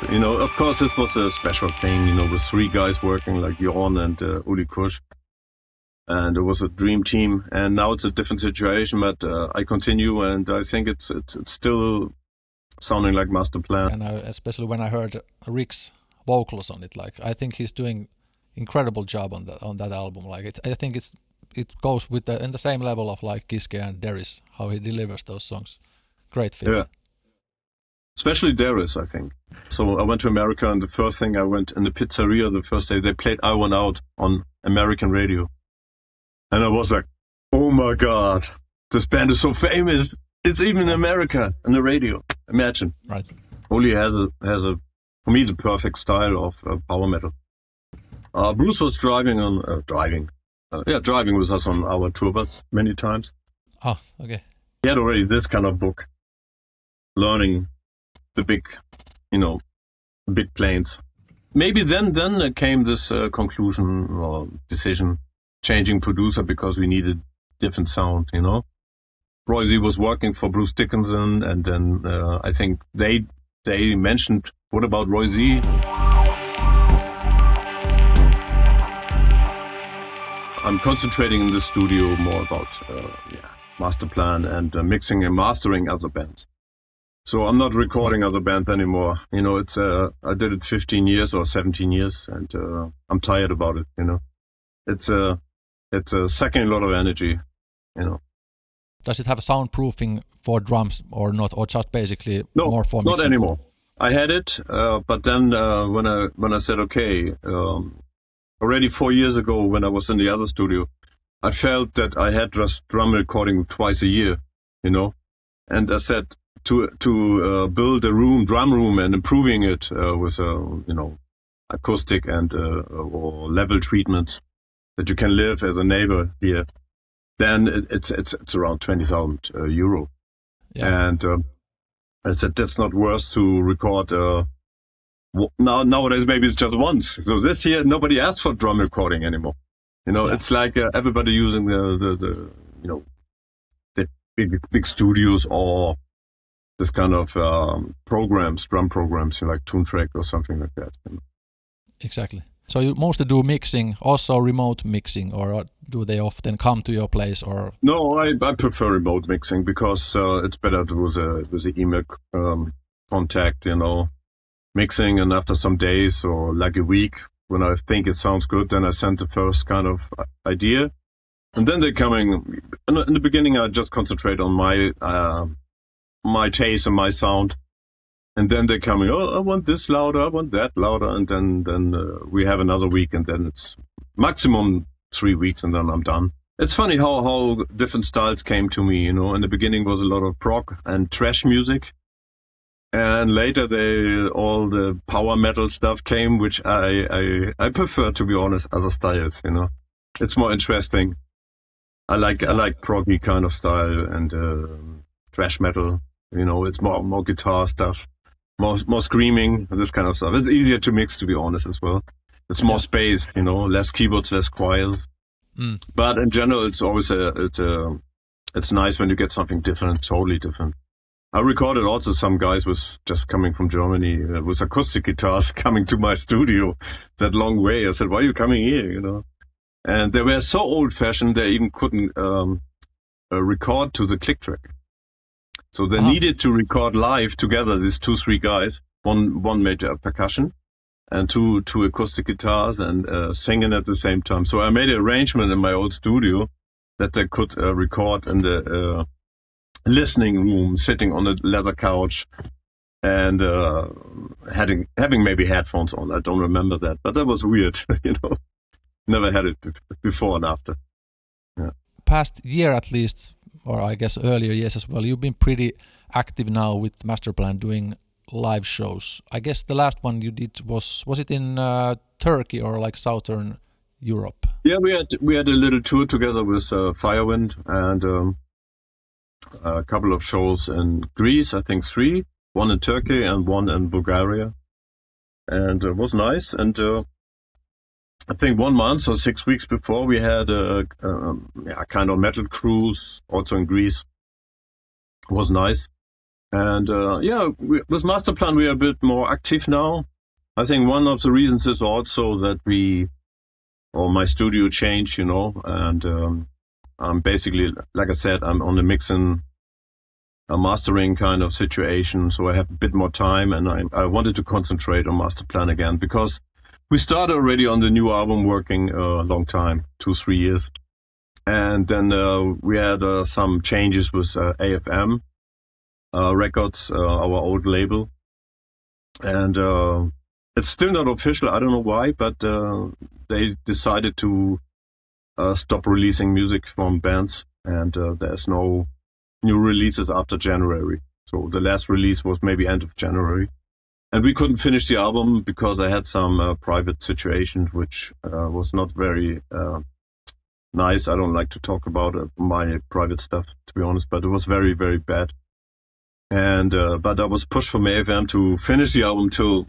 You know, of course, this was a special thing, you know, with 3 guys working like Jorn and Kusch. And it was a dream team. And now it's a different situation, but I continue, and I think it's still sounding like MasterPlan. And especially when I heard Rick's vocals on it, like I think he's doing incredible job on that album. Like I think it goes with in the same level of like Kiske and Darius, how he delivers those songs. Great fit. Yeah. Especially Darius, I think. So I went to America, and the first thing I went in the pizzeria the first day, they played I Want Out on American radio. And I was like, oh my God, this band is so famous. It's even in America on the radio. Imagine. Right. Only has a for me, the perfect style of power metal. Bruce was driving with us on our tour bus many times. Oh, okay. He had already this kind of book, learning the big, big planes. Maybe then came this conclusion or decision, changing producer because we needed different sound, you know. Roy Z was working for Bruce Dickinson, and then I think they mentioned, what about Roy Z? I'm concentrating in the studio more about MasterPlan and mixing and mastering other bands. So I'm not recording other bands anymore. You know, it's I did it 15 years or 17 years, and I'm tired about it. You know, it's sucking a lot of energy. You know. Does it have a soundproofing for drums or not, or just basically more for mixing? Not anymore. I had it, but then when I said okay, already 4 years ago when I was in the other studio, I felt that I had just drum recording twice a year, you know, and I said to build a drum room and improving it with acoustic and or level treatments that you can live as a neighbor here. Then it's around 20,000 euro. Yeah. And I said that's not worth to record. Nowadays maybe it's just once. So this year nobody asked for drum recording anymore. You know, It's like everybody using the big studios or this kind of drum programs, like TuneTrack or something like that. You know? Exactly. So you mostly do mixing, also remote mixing, or do they often come to your place? Or no, I prefer remote mixing because it's better with the email contact, you know, mixing, and after some days or like a week, when I think it sounds good, then I send the first kind of idea, and then they're coming. In the beginning, I just concentrate on my taste and my sound. And then they're coming, I want this louder, I want that louder. And then we have another week, and then it's maximum 3 weeks, and then I'm done. It's funny how different styles came to me, you know. In the beginning was a lot of prog and thrash music. And later all the power metal stuff came, which I prefer, to be honest, other styles, you know. It's more interesting. I like proggy kind of style and thrash metal, you know. It's more guitar stuff. More screaming, this kind of stuff. It's easier to mix, to be honest, as well. It's more space, you know, less keyboards, less choirs. But in general, it's always it's nice when you get something different, totally different. I recorded also some guys was just coming from Germany with acoustic guitars coming to my studio that long way. I said, why are you coming here, you know? And they were so old-fashioned they even couldn't record to the click track. So they needed to record live together, these 2-3 guys. One made percussion and two acoustic guitars and singing at the same time. So I made an arrangement in my old studio that they could record in the listening room, sitting on a leather couch and having maybe headphones on. I don't remember that, but that was weird, you know. Never had it before and after. Yeah. Past year at least, or I guess earlier years as well, you've been pretty active now with MasterPlan doing live shows. I guess the last one you did was it in Turkey or like Southern Europe? Yeah, we had a little tour together with Firewind and a couple of shows in Greece, I think 3, one in Turkey and one in Bulgaria. And it was nice. And I think 1 month or 6 weeks before, we had a kind of metal cruise also in Greece. It was nice. And with MasterPlan, we are a bit more active now. I think one of the reasons is also that my studio changed, and I'm basically, like I said, I'm on the mixing, mastering kind of situation, so I have a bit more time, and I wanted to concentrate on MasterPlan again, because we started already on the new album working a long time, 2-3 years. And then we had some changes with AFM Records, our old label. And it's still not official, I don't know why, but they decided to stop releasing music from bands, and there's no new releases after January. So the last release was maybe end of January. And we couldn't finish the album because I had some private situations, which was not very nice. I don't like to talk about my private stuff, to be honest, but it was very, very bad. And but I was pushed from AFM to finish the album till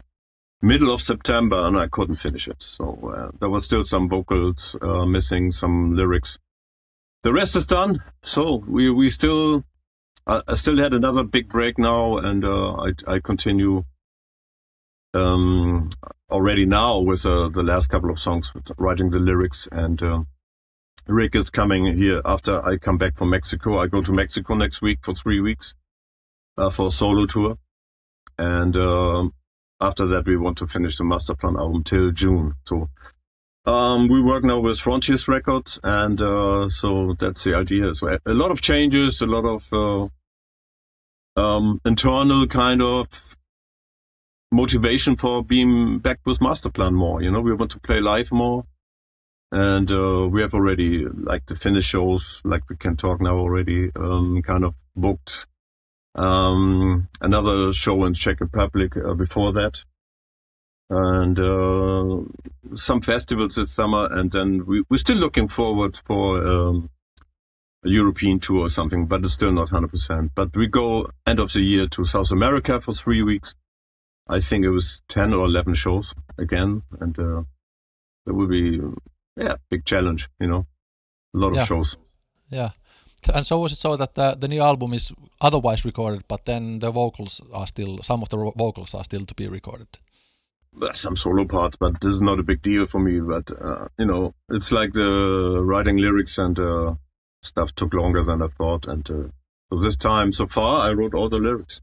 middle of September, and I couldn't finish it. So there was still some vocals missing, some lyrics. The rest is done. So we still, I still had another big break now, and I continue already now with the last couple of songs, with writing the lyrics. And Rick is coming here after I come back from Mexico. I go to Mexico next week for 3 weeks for a solo tour. And after that, we want to finish the MasterPlan album till June. So we work now with Frontiers Records, and so that's the idea. So a lot of changes, a lot of internal kind of motivation for being back with MasterPlan more. We want to play live more, and we have already, like, the Finnish shows, like we can talk now already, kind of booked. Another show in Czech Republic before that, and some festivals this summer, and then we're still looking forward for a European tour or something, but it's still not 100%. But we go end of the year to South America for 3 weeks. I think it was 10 or 11 shows again, and it will be big challenge, a lot of shows. Yeah. And so was it so that the new album is otherwise recorded, but then the vocals are still, some of the vocals are still to be recorded? There's some solo parts, but this is not a big deal for me. But, it's like the writing lyrics and stuff took longer than I thought. And so this time, so far, I wrote all the lyrics.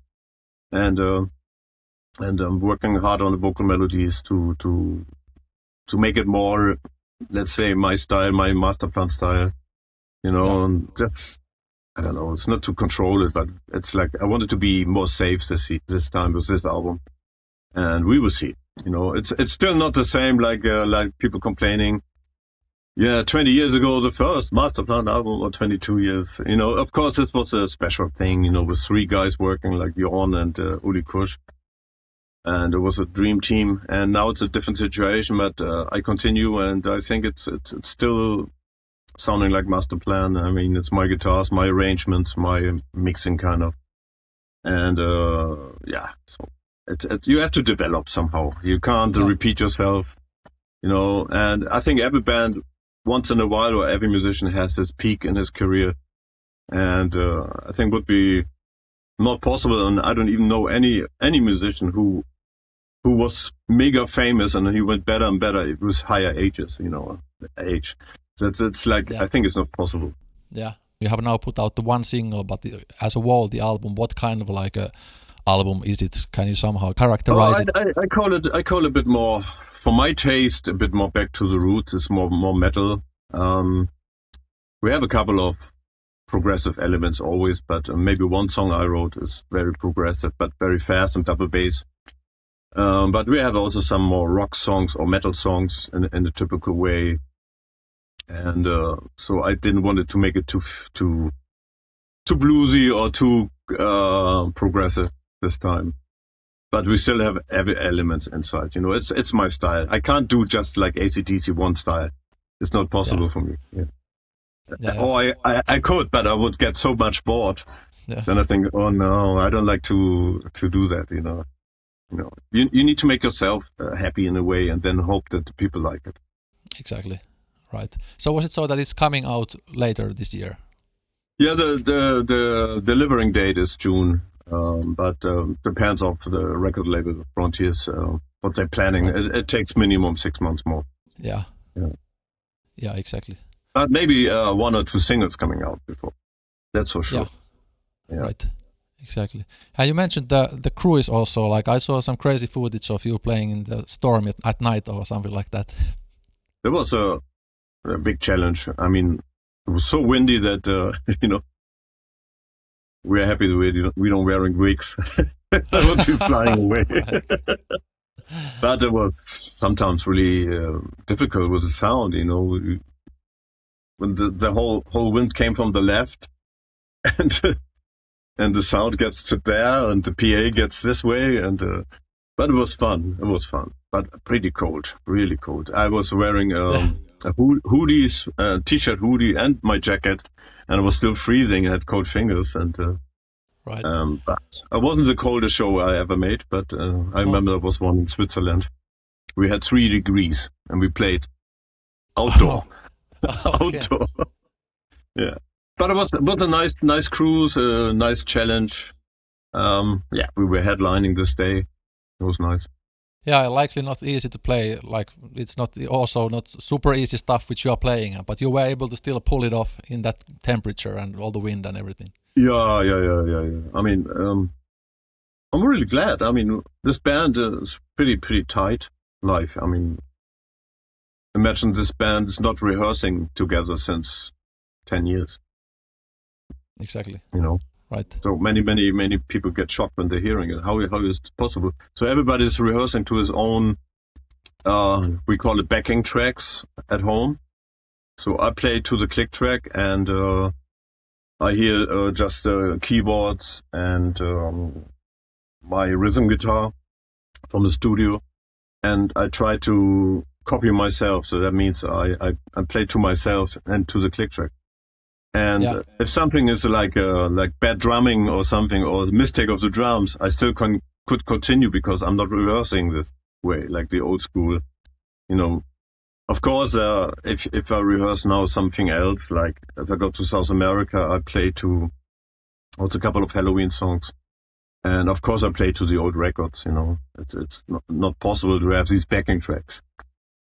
And I'm working hard on the vocal melodies to make it more, let's say, my style, my MasterPlan style. And just, I don't know, it's not to control it, but it's like I wanted to be more safe this time with this album, and we will see. It's still not the same, like people complaining. 20 years ago, the first MasterPlan album, or 22 years. Of course, this was a special thing. With 3 guys working, like Jorn and Uli Kusch, and it was a dream team. And now it's a different situation, but I continue, and I think it's still sounding like MasterPlan. I mean, it's my guitars, my arrangements, my mixing kind of, and so you have to develop somehow. You can't repeat yourself, and I think every band once in a while, or every musician has his peak in his career, and I think would be not possible, and I don't even know any musician who was mega famous and he went better and better with higher ages, age. It's like, I think it's not possible. Yeah. You have now put out the one single, but as a whole, the album, what kind of like a album is it? Can you somehow characterize it? I call it a bit more, for my taste, a bit more back to the roots. It's more metal. We have a couple of progressive elements always, but maybe one song I wrote is very progressive, but very fast and double bass. But we have also some more rock songs or metal songs in the typical way. And so I didn't want it to make it too bluesy or too progressive this time. But we still have every element inside. It's my style. I can't do just like AC/DC one style. It's not possible for me. Or I could, but I would get so much bored. Yeah. Then I think, oh no, I don't like to do that. You need to make yourself happy in a way, and then hope that the people like it. Exactly. Right. So was it so that it's coming out later this year? Yeah, the delivering date is June. But depends of the record label Frontiers, what they're planning. It takes minimum 6 months more. Yeah, exactly. But maybe 1 or 2 singles coming out before. That's for sure. Yeah. Right. Exactly. And you mentioned the crew is also, like, I saw some crazy footage of you playing in the storm at night or something like that. There was a big challenge. I mean, it was so windy that, we're happy that we don't wearing wigs. I would be flying away. But it was sometimes really difficult with the sound, when the whole wind came from the left and the sound gets to there and the PA gets this way. But it was fun. But pretty cold, really cold. I was wearing a t-shirt hoodie and my jacket, and I was still freezing. I had cold fingers, and right. But it wasn't the coldest show I ever made. But I remember there was one in Switzerland. We had 3 degrees, and we played outdoor. Outdoor. Yeah, but it was a nice cruise, a nice challenge. We were headlining this day. It was nice. Yeah, likely not easy to play. Like, it's not super easy stuff which you are playing, but you were able to still pull it off in that temperature and all the wind and everything. Yeah. I mean, I'm really glad. I mean, this band is pretty tight live. I mean, imagine this band is not rehearsing together since 10 years. Exactly. Right. So many people get shocked when they're hearing it. How is it possible? So everybody's rehearsing to his own, we call it backing tracks at home. So I play to the click track, and I hear just keyboards and my rhythm guitar from the studio, and I try to copy myself. So that means I play to myself and to the click track. And if something is like bad drumming or something, or the mistake of the drums, I still could continue because I'm not rehearsing this way, like the old school. Of course, if I rehearse now something else, like if I go to South America, I play to also a couple of Helloween songs. And of course, I play to the old records. It's not possible to have these backing tracks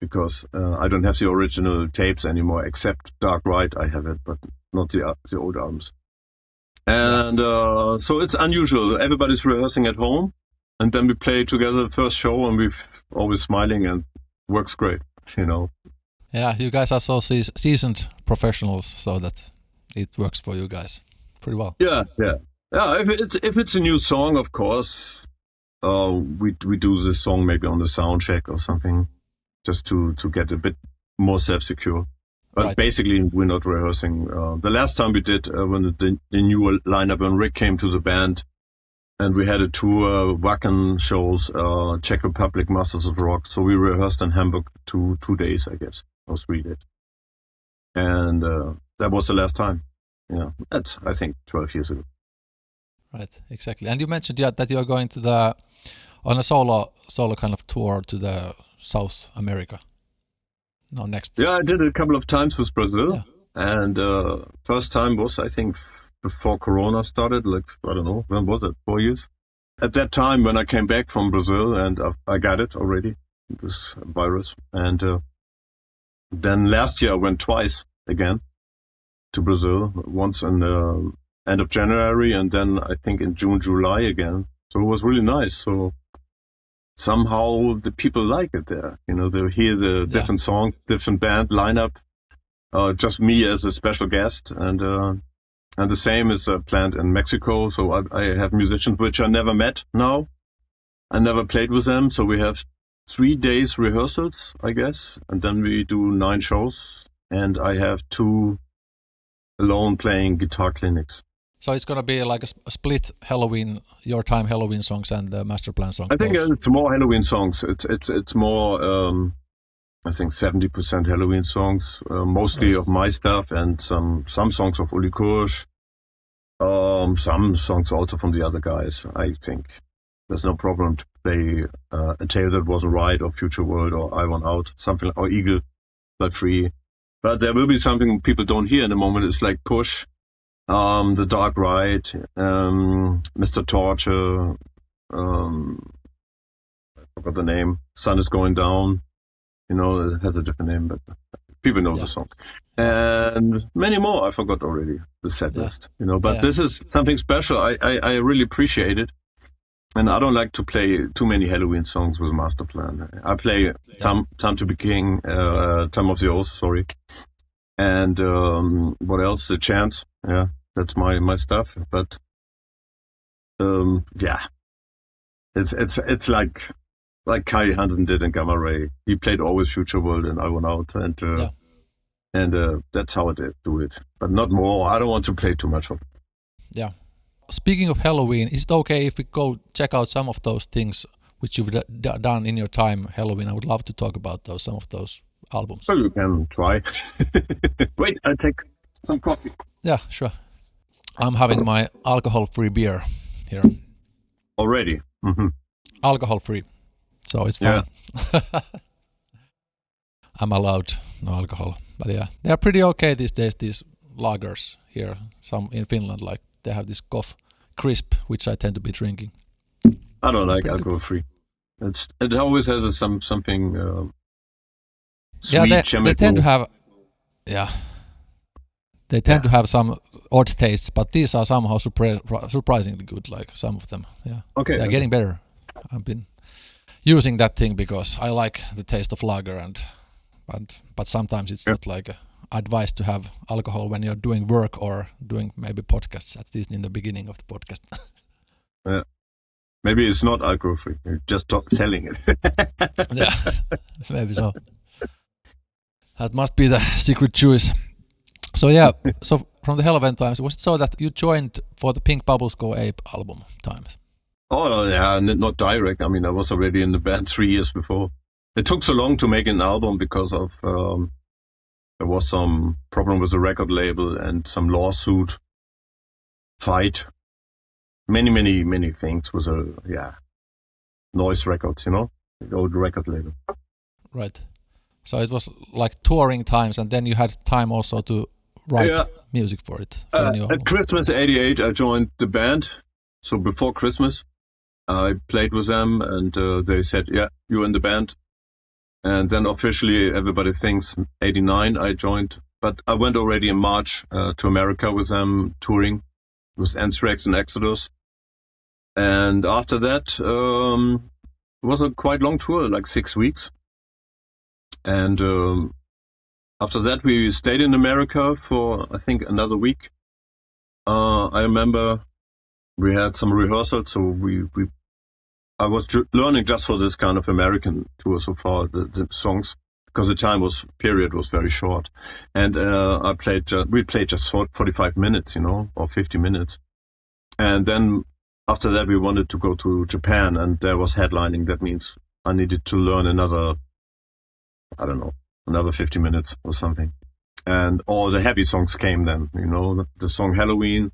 because I don't have the original tapes anymore, except Dark Ride. I have it, but not the old albums. And so it's unusual. Everybody's rehearsing at home, and then we play together the first show, and we're always smiling, and works great, Yeah, you guys are so seasoned professionals, so that it works for you guys pretty well. Yeah. If it's a new song, of course, we do this song maybe on the sound check or something, just to get a bit more self-secure. But basically, we're not rehearsing. The last time we did, when the new lineup, when Rick came to the band, and we had a tour, Wacken shows, Czech Republic, Masters of Rock. So we rehearsed in Hamburg 2 days, I guess, or 3 days. And that was the last time. Yeah, that's, I think, 12 years ago. Right, exactly. And you mentioned that you are going on a solo kind of tour to the South America. No, next. Yeah, I did it a couple of times with Brazil. And first time was, I think, before Corona started, like, I don't know, when was it, 4 years? At that time, when I came back from Brazil, and I got it already, this virus. And then last year I went twice again to Brazil, once in the end of January, and then I think in June, July again. So it was really nice. So somehow the people like it there. They hear the different songs, different band lineup, just me as a special guest, and the same is planned in Mexico. So I have musicians which I never met now. I never played with them. So we have 3 days rehearsals, I guess, and then we do 9 shows, and I have 2 alone playing guitar clinics. So it's going to be like a split Helloween, your time Helloween songs and the MasterPlan songs. I think it's more Helloween songs. It's more, I think 70% Helloween songs, mostly of my stuff, and some songs of Uli Kusch, some songs also from the other guys. I think there's no problem to play A Tale That Wasn't Right, or Future World, or I Want Out, something like, or Eagle, But Free. But there will be something people don't hear in the moment. It's like Push. The Dark Ride, Mr. Torture, I forgot the name. Sun is Going Down. You know, it has a different name, but people know the song. And many more, I forgot already, the set list. You know, but this is something special. I really appreciate it. And I don't like to play too many Helloween songs with MasterPlan. I play Time to Be King, Time of the Oath, sorry. And what else? The Chant. Yeah, that's my stuff. But it's like Kai Hansen did in Gamma Ray. He played always Future World and I Went Out, and that's how I do it. But not more. I don't want to play too much of it. Yeah. Speaking of Helloween, is it okay if we go check out some of those things which you've done in your time Helloween? I would love to talk about some of those albums. So you can try. Wait, I'll take some coffee. Yeah, sure. I'm having my alcohol-free beer here. Already? Mm-hmm. Alcohol-free. So it's fine. Yeah. I'm allowed no alcohol. But yeah, they're pretty okay these days, these lagers here. Some in Finland, like they have this Cough Crisp, which I tend to be drinking. I don't like alcohol-free. It always has something sweet. Yeah, they tend to have. Yeah, they tend to have some odd tastes, but these are somehow surprisingly good. Like some of them. Yeah. Okay. They're getting better. I've been using that thing because I like the taste of lager, but sometimes it's not like advice to have alcohol when you're doing work or doing maybe podcasts, at least in the beginning of the podcast. Yeah. Maybe it's not alcohol-free. You're just selling it. Yeah, maybe so. That must be the secret choice. So yeah, so from the Helloween times, was it so that you joined for the Pink Bubbles Go Ape album times? Oh, yeah, not direct. I mean, I was already in the band 3 years before. It took so long to make an album because of there was some problem with the record label and some lawsuit fight. Many things with Noise Records, you know, the old record label. Right. So it was like touring times, and then you had time also to write music for it. At Christmas '88, I joined the band. So before Christmas, I played with them, and they said, "Yeah, you're in the band." And then officially, everybody thinks '89 I joined, but I went already in March to America with them touring with Anthrax and Exodus. And after that, it was a quite long tour, like 6 weeks. And after that, we stayed in America for, I think, another week. I remember we had some rehearsals, so I was learning just for this kind of American tour so far, the songs, because the period was very short. And we played just 45 minutes, you know, or 50 minutes. And then after that, we wanted to go to Japan, and there was headlining. That means I needed to learn another 50 minutes or something. And all the heavy songs came then, you know, the song Helloween,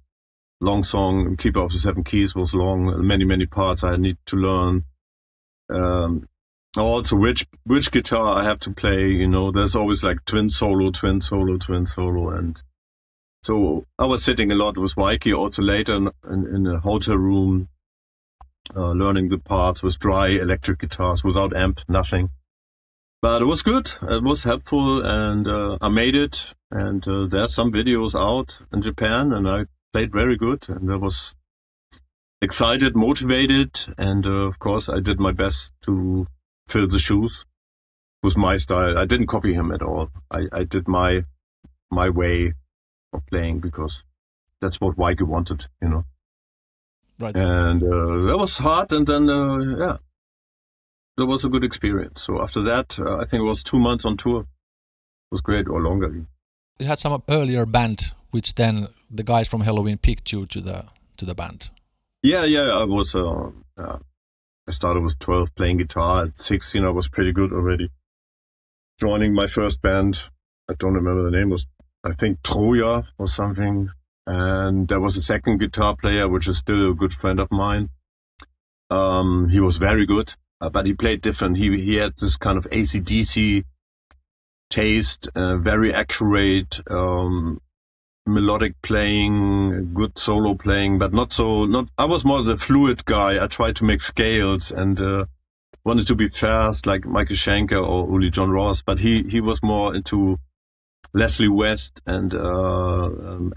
long song, Keeper of the Seven Keys was long, many parts I need to learn. Also, which guitar I have to play, you know, there's always like twin solo. And so I was sitting a lot with Mikey also later in a hotel room, learning the parts with dry electric guitars without amp, nothing. But it was good, it was helpful, and I made it. And there's some videos out in Japan, and I played very good, and I was excited, motivated, and of course I did my best to fill the shoes with my style. I didn't copy him at all. I did my way of playing because that's what Weike wanted, you know. Right. And that was hard, and then that was a good experience. So after that, I think it was 2 months on tour. It was great, or longer. You had some earlier band, which then the guys from Helloween picked you to the band. Yeah. I was. I started with 12 playing guitar. At 16, I was pretty good already. Joining my first band, I don't remember the name, was I think Troja or something. And there was a second guitar player, which is still a good friend of mine. He was very good, but he played different. He had this kind of AC/DC taste, very accurate, melodic playing, good solo playing, but not. I was more the fluid guy. I tried to make scales and wanted to be fast, like Michael Schenker or Uli John Ross. But he was more into Leslie West and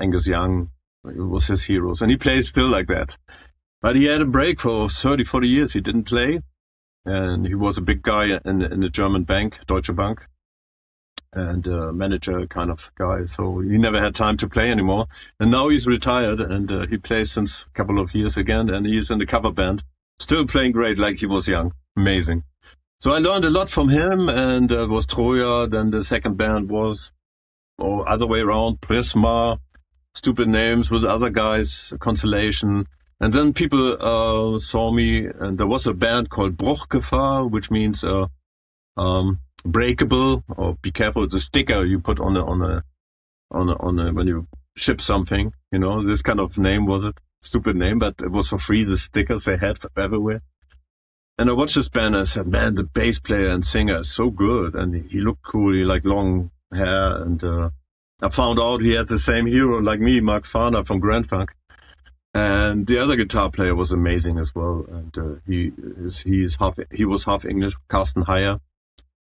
Angus Young. It was his heroes, and he plays still like that. But he had a break for 30, 40 years. He didn't play, and he was a big guy in the German bank, Deutsche Bank, and manager kind of guy. So he never had time to play anymore. And now he's retired, and he plays since a couple of years again, and he's in the cover band, still playing great like he was young. Amazing. So I learned a lot from him, and it was Troja. Then the second band was, or other way around, Prisma, stupid names with other guys, Constellation. And then people saw me, and there was a band called Bruchgefahr, which means breakable, or be careful, the sticker you put on a when you ship something, you know, this kind of name was it. Stupid name, but it was for free, the stickers they had everywhere. And I watched this band and I said, man, the bass player and singer is so good, and he looked cool, he like long hair, and I found out he had the same hero like me, Mark Farner from Grand Funk. And the other guitar player was amazing as well, and he was half English, Carsten Heyer.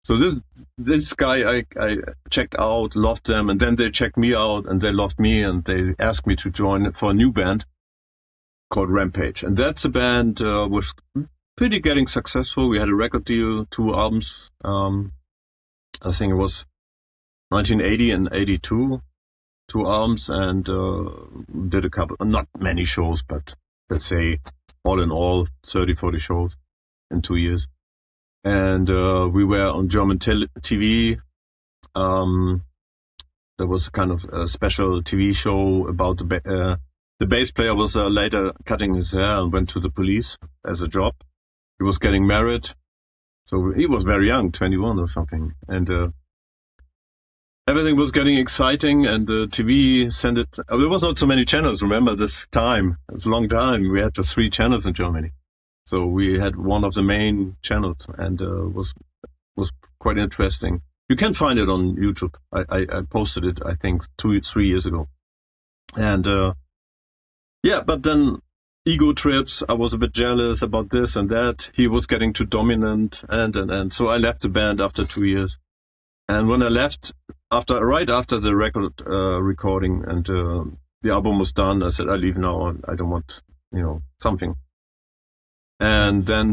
So this guy I checked out, loved them, and then they checked me out, and they loved me, and they asked me to join for a new band called Rampage. And that's a band was pretty getting successful. We had a record deal, 2 albums. I think it was 1980 and 82. 2 albums, and did a couple, not many shows, but let's say all in all 30, 40 shows in 2 years. And we were on German TV. There was a kind of a special TV show about the bass player was later cutting his hair and went to the police as a job. He was getting married, so he was very young, 21 or something, and everything was getting exciting, and the TV sent it. There was not so many channels. Remember this time? It's a long time. We had just 3 channels in Germany, so we had one of the main channels, and was quite interesting. You can find it on YouTube. I posted it, I think, 2-3 years ago, and but then ego trips. I was a bit jealous about this and that. He was getting too dominant, and so I left the band after 2 years. And when I left, right after the record recording and the album was done, I said, I leave now. I don't want, something. And then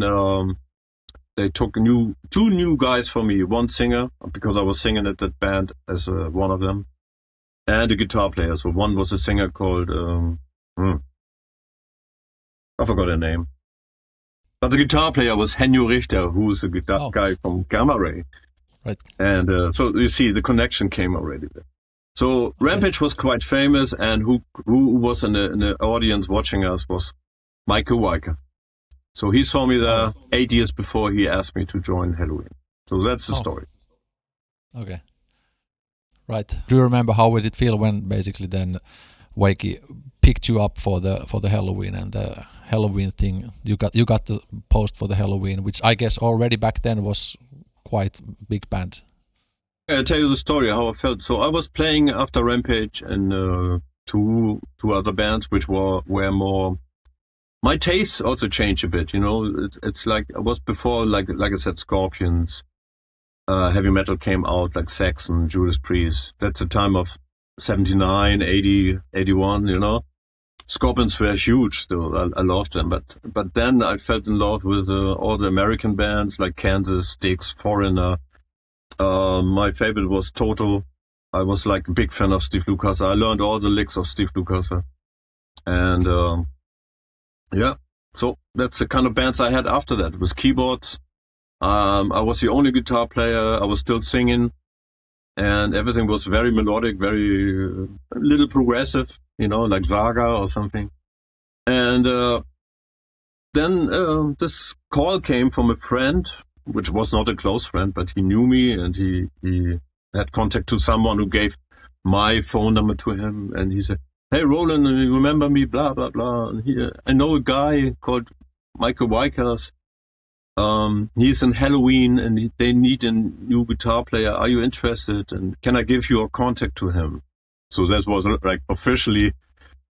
they took 2 new guys for me, 1 singer, because I was singing at that band as one of them, and a guitar player. So one was a singer called, I forgot her name. But the guitar player was Henjo Richter, who's a guitar guy from Gamma Ray. Right. And so you see the connection came already there. So Rampage was quite famous, and who was in the audience watching us was Michael Weicker. So he saw me there 8 years before he asked me to join Helloween. So that's the story. Okay. Right. Do you remember how did it feel when basically then Wakey picked you up for the Helloween and the Helloween thing? You got the post for the Helloween, which I guess already back then was quite big band. I'll tell you the story how I felt. So I was playing after Rampage and 2 other bands which were more. My tastes also changed a bit. It's like I was before, like I said, Scorpions, heavy metal came out, like Saxon, Judas Priest. That's the time of 79, 80, 81. Scorpions were huge still. I loved them, but then I fell in love with all the American bands like Kansas, Styx, Foreigner. My favorite was Total. I was like a big fan of Steve Lukather. I learned all the licks of Steve Lukather, and so that's the kind of bands I had after that. It was keyboards. I was the only guitar player. I was still singing, and everything was very melodic, very little progressive. Like Saga or something. And then this call came from a friend, which was not a close friend, but he knew me, and he had contact to someone who gave my phone number to him. And he said, hey, Roland, you remember me, blah, blah, blah. And I know a guy called Michael Weikers. He's in Helloween, and they need a new guitar player. Are you interested? And can I give you a contact to him? So that was like officially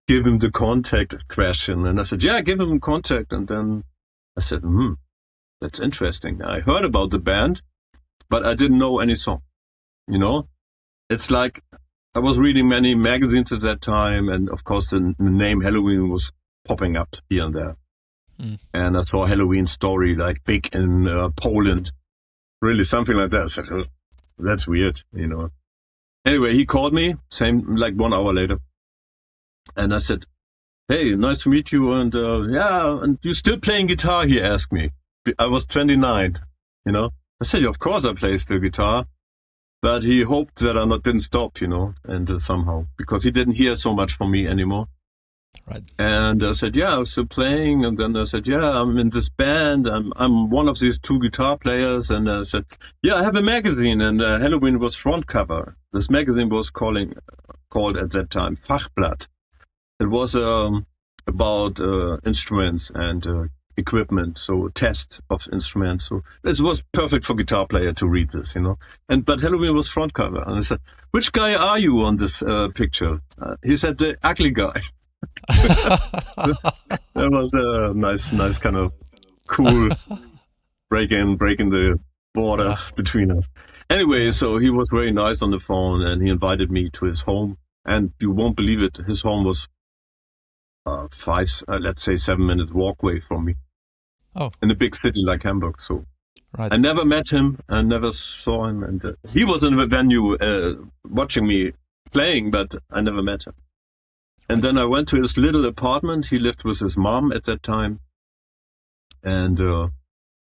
give him the contact question. And I said, yeah, give him contact. And then I said, that's interesting. I heard about the band, but I didn't know any song. You know, it's like I was reading many magazines at that time. And of course, the name Helloween was popping up here and there. And I saw Helloween story like big in Poland, really something like that. I said, oh, that's weird, you know. Anyway, he called me, same like 1 hour later. And I said, hey, nice to meet you. And yeah, and you still playing guitar? He asked me. I was 29, you know. I said, of course I play still guitar. But he hoped that I didn't stop, you know, and somehow, because he didn't hear so much from me anymore. Right. And I said, yeah, I'm still playing. And then I said, yeah, I'm in this band. I'm one of these 2 guitar players. And I said, yeah, I have a magazine. And Helloween was front cover. This magazine was called at that time Fachblatt. It was about instruments and equipment, so test of instruments. So this was perfect for guitar player to read this, you know. But Helloween was front cover. And I said, which guy are you on this picture? He said, the ugly guy. That was a nice kind of cool breaking the border between us. Anyway, so he was very nice on the phone, and he invited me to his home. And you won't believe it, his home was 7-minute walkway from me. Oh, in a big city like Hamburg. So right. I never met him, I never saw him, and he was in the venue watching me playing, but I never met him. And then I went to his little apartment. He lived with his mom at that time. And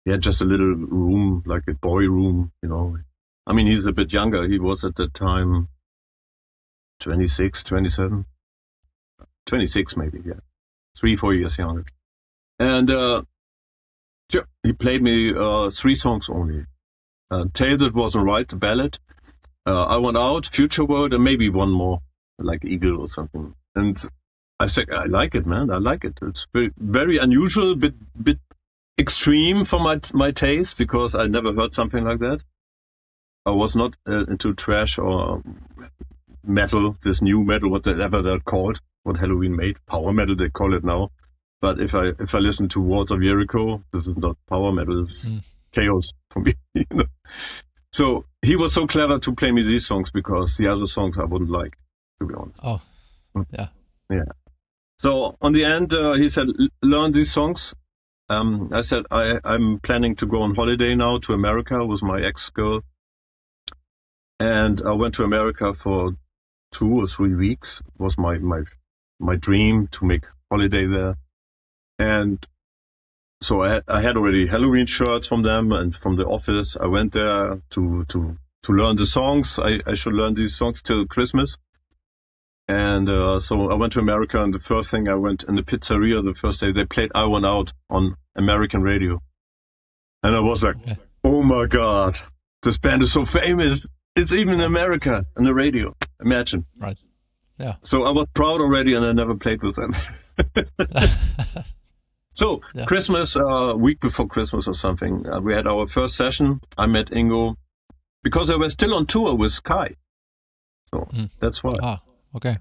he had just a little room, like a boy room, you know. I mean, he's a bit younger. He was at that time 26, 27. 26 maybe, yeah. 3-4 years younger. And he played me 3 songs only. Tale That Wasn't Right, the ballad. I Want Out, Future World, and maybe one more, like Eagle or something. And I said, I like it, man. I like it. It's very, very unusual, bit extreme for my taste, because I never heard something like that. I was not into thrash or metal, this new metal, whatever they're called, what Helloween made. Power metal, they call it now. But if I listen to Walls of Jericho, this is not power metal, it's chaos for me. You know? So he was so clever to play me these songs, because the other songs I wouldn't like, to be honest. Oh, yeah. Yeah. So on the end, he said, learn these songs. I said, I'm planning to go on holiday now to America with my ex-girl. And I went to America for 2 or 3 weeks. It was my dream to make holiday there. And so I had already Helloween shirts from them and from the office. I went there to learn the songs. I should learn these songs till Christmas. And so I went to America, and the first thing I went in the pizzeria the first day, they played I Want Out on American radio. And I was like, oh my God, this band is so famous. It's even in America on the radio. Imagine. Right. Yeah. So I was proud already, and I never played with them. So Christmas, week before Christmas or something, we had our first session. I met Ingo because I was still on tour with Kai. So that's why. Ah, okay.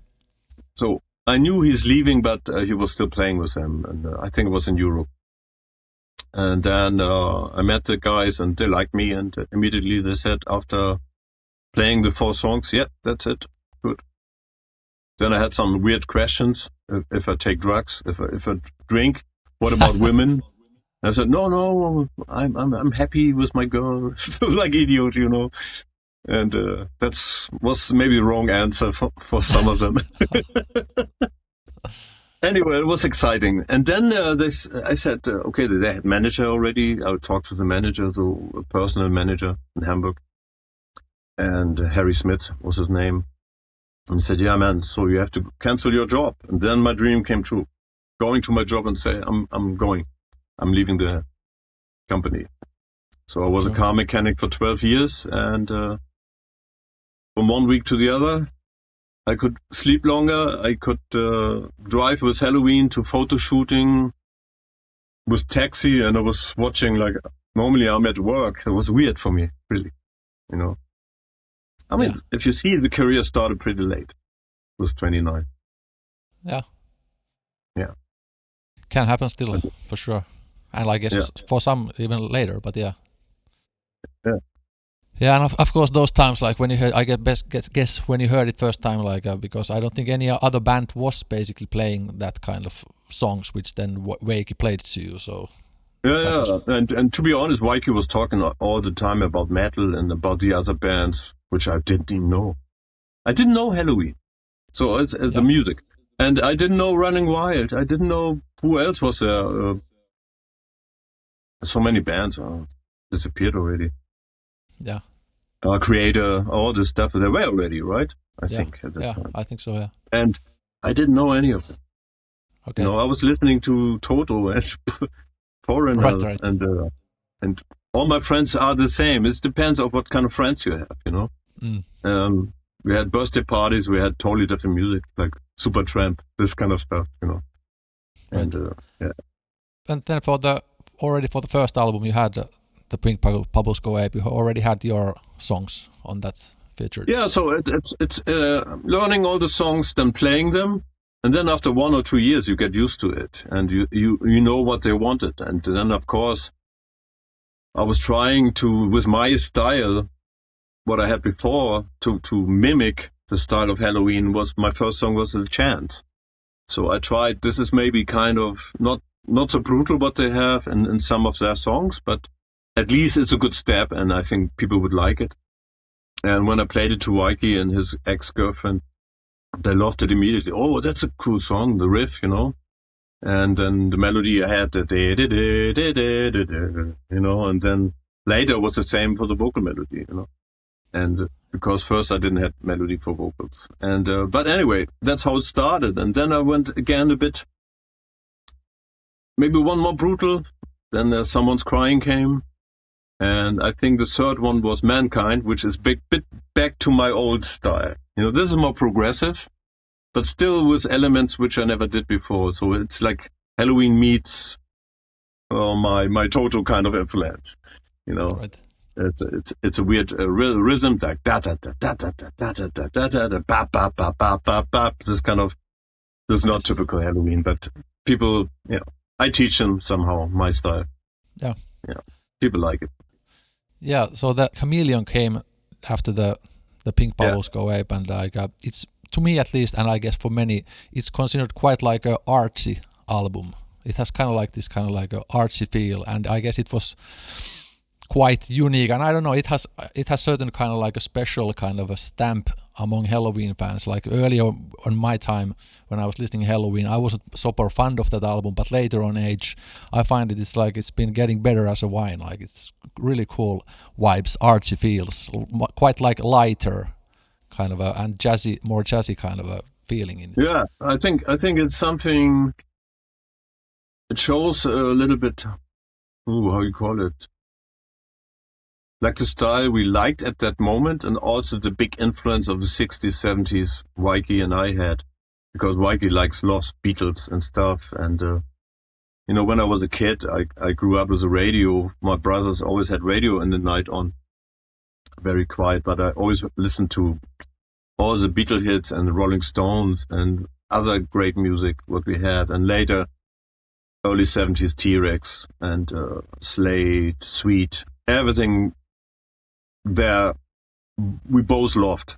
So I knew he's leaving, but he was still playing with them. And I think it was in Europe. And then I met the guys, and they liked me. And immediately they said, after playing the 4 songs, yeah, that's it. Good. Then I had some weird questions. If I take drugs, if I drink, what about women? I said, no, I'm happy with my girl. So like idiot, you know. And that was maybe the wrong answer for some of them. Anyway, it was exciting. And then I said, okay, they had manager already. I would talk to the manager, a personal manager in Hamburg. And Harry Smith was his name. And said, yeah, man, so you have to cancel your job. And then my dream came true. Going to my job and say, I'm going. I'm leaving the company. So I was a car mechanic for 12 years. And from one week to the other, I could sleep longer. I could drive with Helloween to photo shooting with taxi. And I was watching, like, normally I'm at work. It was weird for me, really, you know. I mean, if you see, the career started pretty late. was 29. Yeah. Yeah. Can happen still, for sure. And I guess for some even later, but yeah. Yeah. Yeah, and of course those times, like when you heard, I guess when you heard it first time, like because I don't think any other band was basically playing that kind of songs, which then Wakey played to you. So and to be honest, Wakey was talking all the time about metal and about the other bands, which I didn't even know. I didn't know Helloween, so it's the music, and I didn't know Running Wild. I didn't know who else was there. So many bands disappeared already. Yeah. Creator, all this stuff, they were already, right? I think at that time. I think so, yeah. And I didn't know any of them. Okay. You know, I was listening to Toto and Foreigner, right. and all my friends are the same. It depends on what kind of friends you have, you know. We had birthday parties, we had totally different music, like Supertramp, this kind of stuff, you know. And And then for the first album, you had the Pink Bubbles Go Ape. You already had your songs on that featured. Yeah, so it's learning all the songs, then playing them, and then after 1 or 2 years, you get used to it, and you know what they wanted, and then of course, I was trying to, with my style, what I had before, to mimic the style of Helloween. My first song was The Chant. So I tried, this is maybe kind of not so brutal what they have in some of their songs, but at least it's a good step, and I think people would like it. And when I played it to Wakey and his ex-girlfriend, they loved it immediately. Oh, that's a cool song, the riff, you know. And then the melody I had, you know, and then later was the same for the vocal melody, you know. And because first I didn't have melody for vocals. And but anyway, that's how it started. And then I went again a bit, maybe one more brutal. Then Someone's Crying came. And I think the third one was Mankind, which is bit back to my old style. You know, this is more progressive, but still with elements which I never did before. So it's like Helloween meets my Toto kind of influence, you know. Right. It's a weird rhythm, like da da da da da da da da da da da da ba ba ba ba ba ba. This is not typical Helloween, but people, you know, I teach them somehow my style. Yeah. Yeah. People like it. Yeah, so the Chameleon came after the Pink Bubbles Go Ape, and like it's, to me at least, and I guess for many, it's considered quite like a artsy album. It has kind of like this kind of like a artsy feel, and I guess it was quite unique. And I don't know, it has certain kind of like a special kind of a stamp among Helloween fans. Like earlier on my time when I was listening to Helloween, I wasn't super fond of that album, but later on age, I find it's like it's been getting better as a wine. Like it's really cool vibes, artsy feels, quite like lighter kind of and more jazzy kind of a feeling in it. Yeah, I think it's something. It shows a little bit, how you call it, like the style we liked at that moment, and also the big influence of the 60s, 70s Wakey and I had, because Wakey loves Beatles and stuff. And, you know, when I was a kid, I grew up with a radio. My brothers always had radio in the night on, very quiet, but I always listened to all the Beatle hits and the Rolling Stones and other great music, what we had. And later, early 70s T-Rex and Slade, Sweet, everything there we both loved,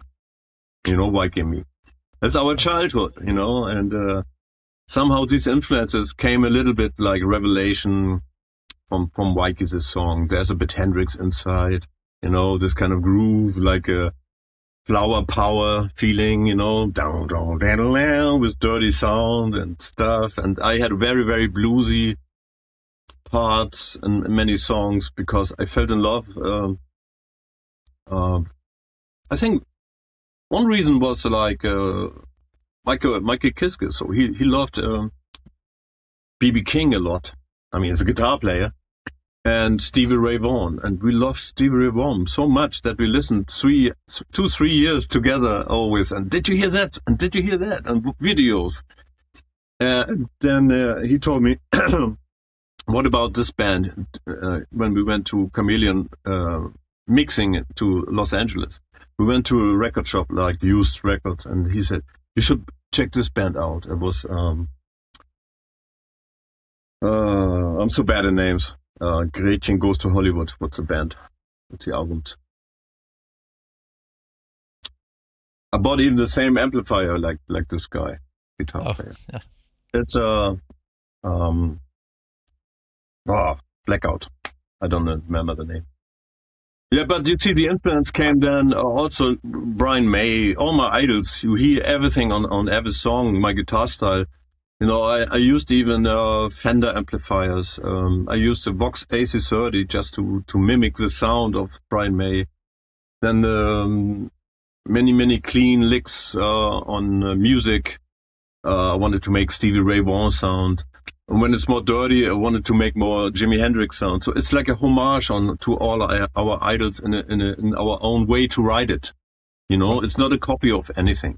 you know, Wakey and me. That's our childhood, you know, and somehow these influences came a little bit like revelation from Wakey's song. There's a bit Hendrix inside, you know, this kind of groove, like a flower power feeling, you know, down, down, down, down, with dirty sound and stuff. And I had very, very bluesy parts in many songs because I felt in love. I think one reason was like Michael Kiske. So he loved B.B. King a lot. I mean, he's a guitar player. And Stevie Ray Vaughan. And we loved Stevie Ray Vaughan so much that we listened 3 years together always. And did you hear that? And did you hear that? And videos. And then he told me, what about this band? When we went to Chameleon mixing it to Los Angeles, we went to a record shop like Used Records, and he said, You should check this band out. It was I'm so bad at names. Gretchen Goes to Hollywood. What's the band? What's the album? I bought even the same amplifier like this guy, guitar player. Yeah. It's Blackout. I don't remember the name. Yeah, but you see, the influence came then also Brian May, all my idols. You hear everything on every song, my guitar style. You know, I used even Fender amplifiers. I used the Vox AC30 just to mimic the sound of Brian May. Then many clean licks on music. I wanted to make Stevie Ray Vaughan sound. And when it's more dirty, I wanted to make more Jimi Hendrix sound. So it's like a homage to all our idols in our own way to write it. You know, it's not a copy of anything,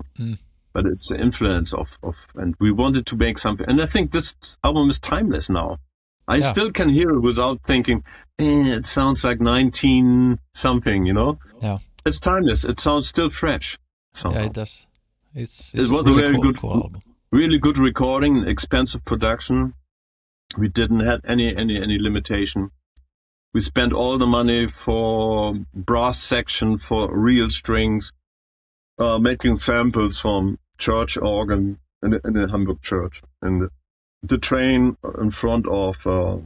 but it's the influence of, and we wanted to make something. And I think this album is timeless now. I still can hear it without thinking, it sounds like 19 something, you know? Yeah. It's timeless. It sounds still fresh. Somehow. Yeah, it does. It was really a very cool album. Really good recording, expensive production. We didn't have any limitation. We spent all the money for brass section, for real strings, making samples from church organ in a Hamburg church. And the train in front of, I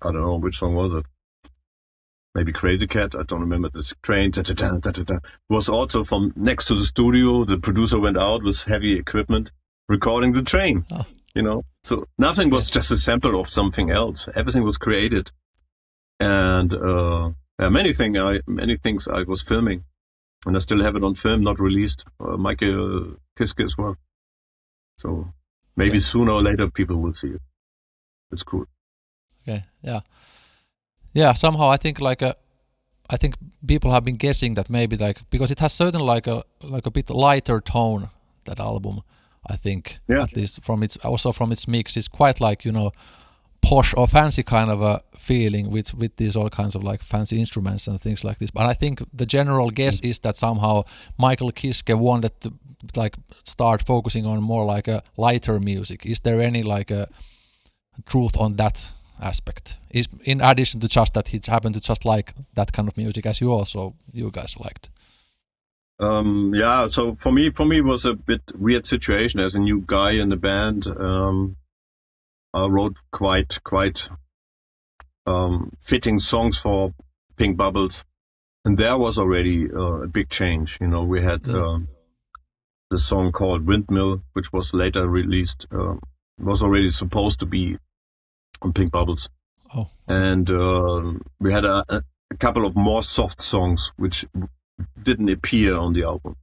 don't know, which song was it? Maybe Crazy Cat, I don't remember this train, was also from next to the studio. The producer went out with heavy equipment, recording the train, you know. So nothing was just a sample of something else. Everything was created. And many things I was filming. And I still have it on film, not released. Michael Kiske as well. So maybe sooner or later people will see it. It's cool. Okay, yeah. Yeah, somehow I think I think people have been guessing that maybe because it has certain like a bit lighter tone, that album, I think. Yeah. At least from its mix, it's quite like, you know, posh or fancy kind of a feeling with these all kinds of like fancy instruments and things like this. But I think the general guess is that somehow Michael Kiske wanted to like start focusing on more like a lighter music. Is there any like a truth on that aspect, is in addition to just that he happened to just like that kind of music as you guys liked? So for me it was a bit weird situation as a new guy in the band. I wrote quite fitting songs for Pink Bubbles, and there was already a big change. You know, we had the song called Windmill, which was later released, was already supposed to be on Pink Bubbles. Oh. And we had a couple of more soft songs which didn't appear on the album.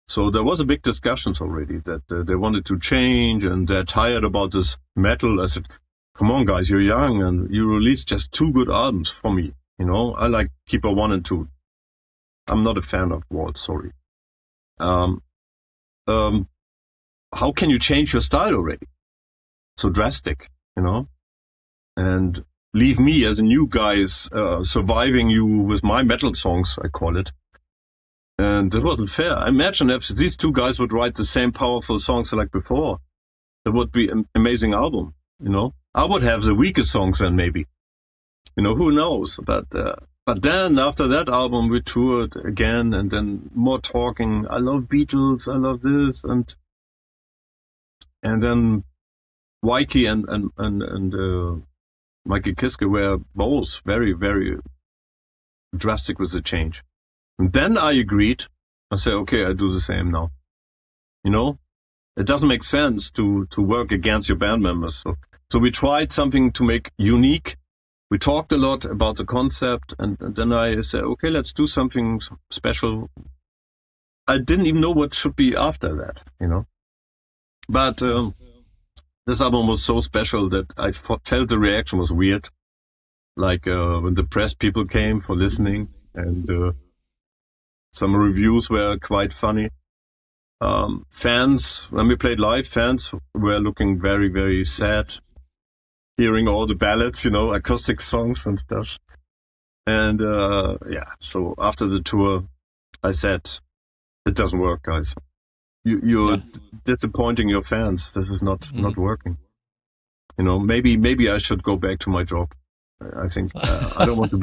So there was a big discussions already that they wanted to change and they're tired about this metal. I said, come on guys, you're young and you released just 2 good albums for me. You know, I like Keeper 1 and 2. I'm not a fan of Waltz, sorry. How can you change your style already? So drastic, you know? And leave me as a new guy surviving you with my metal songs, I call it. And it wasn't fair. I imagine if these 2 guys would write the same powerful songs like before, it would be an amazing album, you know? I would have the weakest songs then maybe. You know, who knows? But then after that album, we toured again and then more talking. I love Beatles, I love this. And then Waiki and Mikey Kiske were both very, very drastic with the change. And then I agreed. I said, okay, I do the same now. You know, it doesn't make sense to work against your band members. So we tried something to make unique. We talked a lot about the concept, and then I said, okay, let's do something special. I didn't even know what should be after that, you know. But this album was so special that I felt the reaction was weird. Like when the press people came for listening, and some reviews were quite funny. Fans, when we played live, fans were looking very, very sad, hearing all the ballads, you know, acoustic songs and stuff. And so after the tour, I said, it doesn't work, guys. you're disappointing your fans. This is not working. Maybe I should go back to my job. I think I don't want to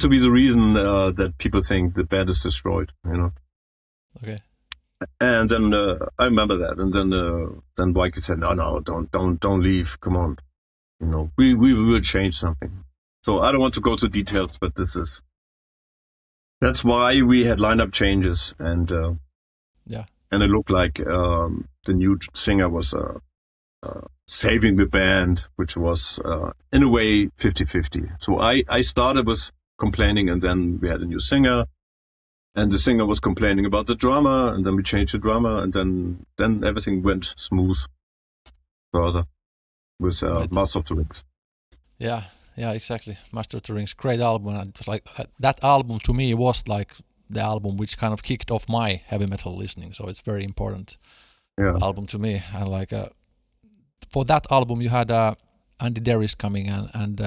be the reason that people think the band is destroyed. Okay. And then I remember that, and then Mikey said, "No, don't leave. Come on, we will change something." So I don't want to go to details, but that's why we had lineup changes, and and it looked like the new singer was saving the band, which was in a way 50-50. So I started with complaining, and then we had a new singer. And the singer was complaining about the drummer, and then we changed the drummer, and then everything went smooth further with Master of the Rings. Yeah, exactly. Master of the Rings, great album. And it was like that album to me was like the album which kind of kicked off my heavy metal listening. So it's very important album to me. And like for that album, you had Andy Derris coming and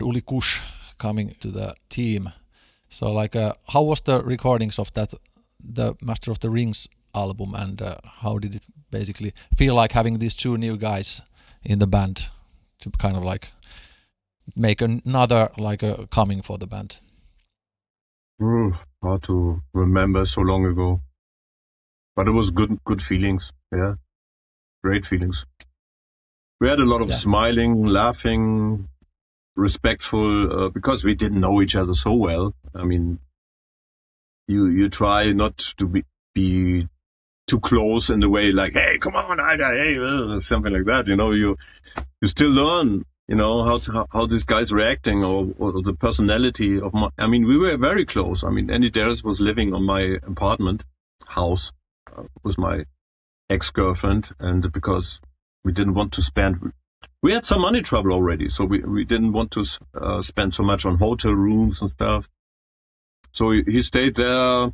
Uli Kusch coming to the team. So like, how was the recordings of the Master of the Rings album, and how did it basically feel like having these two new guys in the band to kind of like make another like a coming for the band? Hard to remember, so long ago, but it was good feelings. Yeah, great feelings. We had a lot of smiling, laughing, respectful, because we didn't know each other so well. I mean, you try not to be too close in the way, like, hey, come on, hey, something like that. You still learn, how this guy's reacting, or the personality of my. I mean, we were very close. I mean, Andy Derris was living on my apartment house with my ex-girlfriend, and because we didn't want to spend. We had some money trouble already, so we didn't want to spend so much on hotel rooms and stuff. So he stayed there,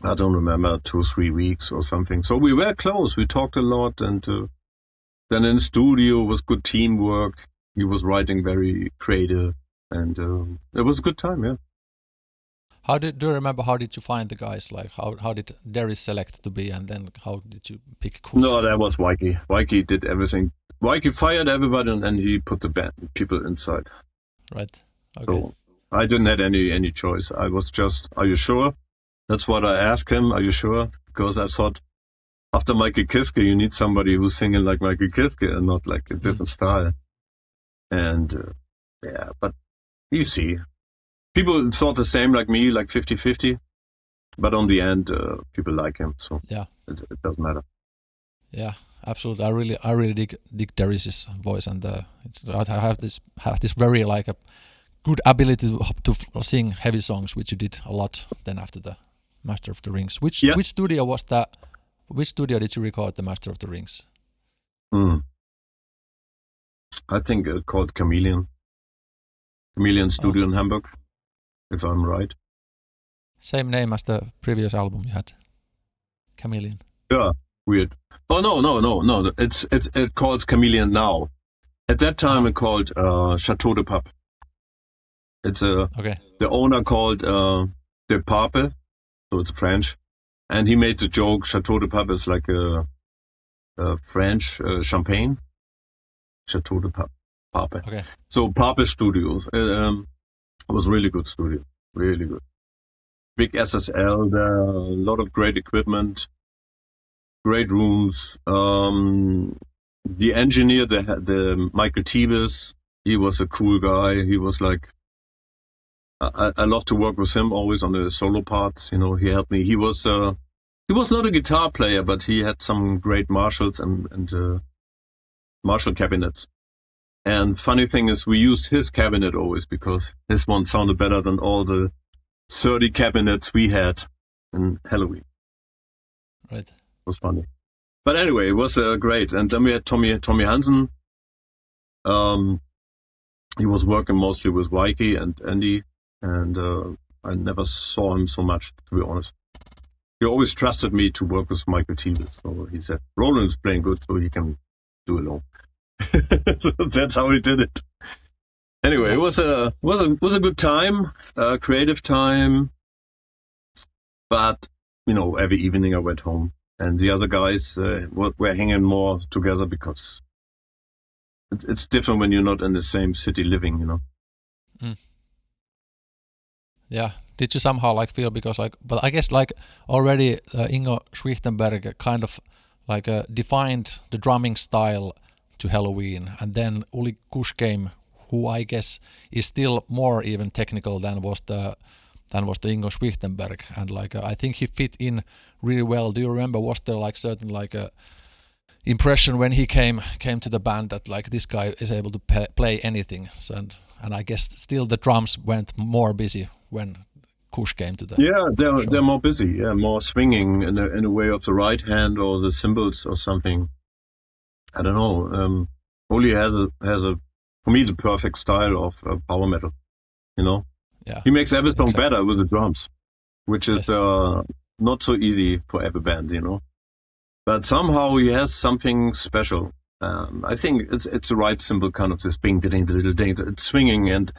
I don't remember, 2 or 3 weeks or something. So we were close. We talked a lot, and then in the studio was good teamwork. He was writing very creative, and it was a good time, yeah. Do you remember how did you find the guys? Like how did Derris select to be, and then how did you pick Kusch? No, that was Mikey. Mikey did everything. Mikey fired everybody, and he put the band people inside. Right. Okay. So I didn't have any choice. I was just, are you sure? That's what I asked him. Are you sure? Because I thought after Mikey Kiske, you need somebody who's singing like Mikey Kiske and not like a different style. And but you see, people thought the same like me, like 50-50. But on the end, people like him, so it doesn't matter. Yeah, absolutely. I really dig Derris's voice, and I have this very like a good ability to sing heavy songs, which you did a lot. Then after the Master of the Rings, which studio was that? Which studio did you record the Master of the Rings? I think called Chameleon Studio in Hamburg, if I'm right. Same name as the previous album you had, Chameleon. Yeah, weird. Oh no! It called Chameleon now. At that time, it called Chateau de Pape. It's the owner called de Pape, so it's French, and he made the joke. Chateau de Pape is like a French champagne. Chateau de Pape. Okay. So Pape Studios. It was really good studio, really good. Big SSL there, a lot of great equipment, great rooms. The engineer, the Michael Tibes, he was a cool guy. He was like, I love to work with him always on the solo parts. He helped me. He was not a guitar player, but he had some great Marshalls and Marshall cabinets. And funny thing is, we used his cabinet always because his one sounded better than all the 30 cabinets we had in Helloween. Right. It was funny. But anyway, it was great. And then we had Tommy Hansen. He was working mostly with Mikey and Andy, and I never saw him so much, to be honest. He always trusted me to work with Michael Tibes. So he said, Roland is playing good, so he can do it alone. So that's how he did it. Anyway, it was a good time, creative time. But every evening I went home and the other guys were hanging more together because it's different when you're not in the same city living, you know. Yeah. Did you somehow like feel, because like, but I guess like already Ingo Schwichtenberg kind of like defined the drumming style to Helloween, and then Uli Kusch came, who I guess is still more even technical than was the Ingo Schwichtenberg, and like I think he fit in really well. Do you remember, was there like certain like impression when he came to the band that like this guy is able to play anything? So, and I guess still the drums went more busy when Kusch came to the they're more busy, more swinging in a way of the right hand or the cymbals or something. I don't know. Uli has a for me the perfect style of power metal, you know. Yeah, he makes every song better with the drums, which is not so easy for every band, you know. But somehow he has something special. I think it's the right symbol, kind of this bing ding ding ding. It's swinging, and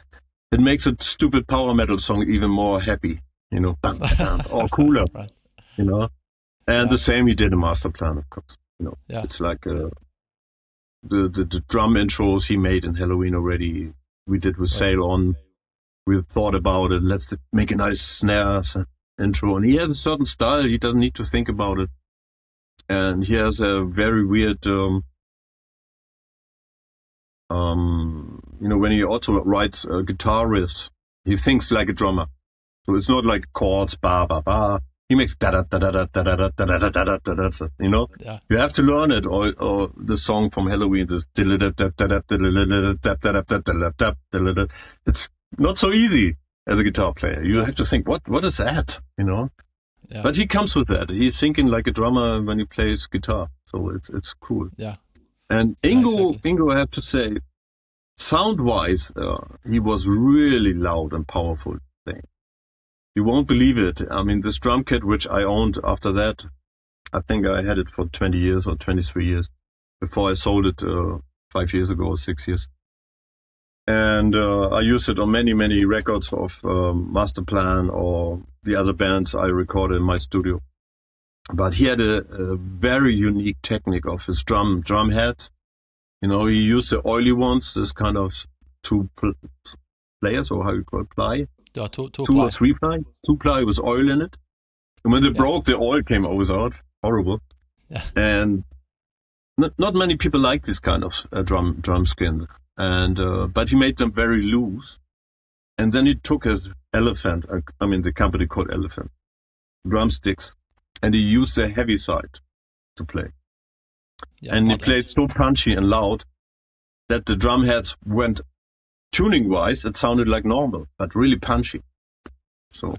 it makes a stupid power metal song even more happy, you know, or cooler, right. You know. And the same he did in MasterPlan, of course. You know, it's like the drum intros he made in Helloween already. We did with Sail On. We thought about it. Let's make a nice snare intro, and he has a certain style. He doesn't need to think about it, and he has a very weird. You know, when he also writes guitar riffs, he thinks like a drummer. So it's not like chords, ba ba ba. He makes da da da da da da da da da da da da. You know, you have to learn it. Or the song from Helloween, it's not so easy as a guitar player. You have to think, what is that? You know. Yeah. But he comes with that. He's thinking like a drummer when he plays guitar. So it's cool. Yeah. And Ingo, I have to say, sound-wise, he was really loud and powerful. You won't believe it. I mean, this drum kit, which I owned after that, I think I had it for 20 years or 23 years before I sold it 5 years ago or 6 years. And I used it on many, many records of MasterPlan or the other bands I recorded in my studio. But he had a very unique technique of his drum heads. You know, he used the oily ones, this kind of two players, or how you call it, ply? Yeah, two or three ply. 2 ply with oil in it. And when they broke, the oil came always out. Horrible. Yeah. And not many people like this kind of drum skin. And but he made them very loose. And then he took his Elephant, I mean the company called Elephant, drumsticks, and he used the heavy side to play. Yeah, and he played so punchy and loud that the drum heads went, tuning-wise, it sounded like normal, but really punchy. So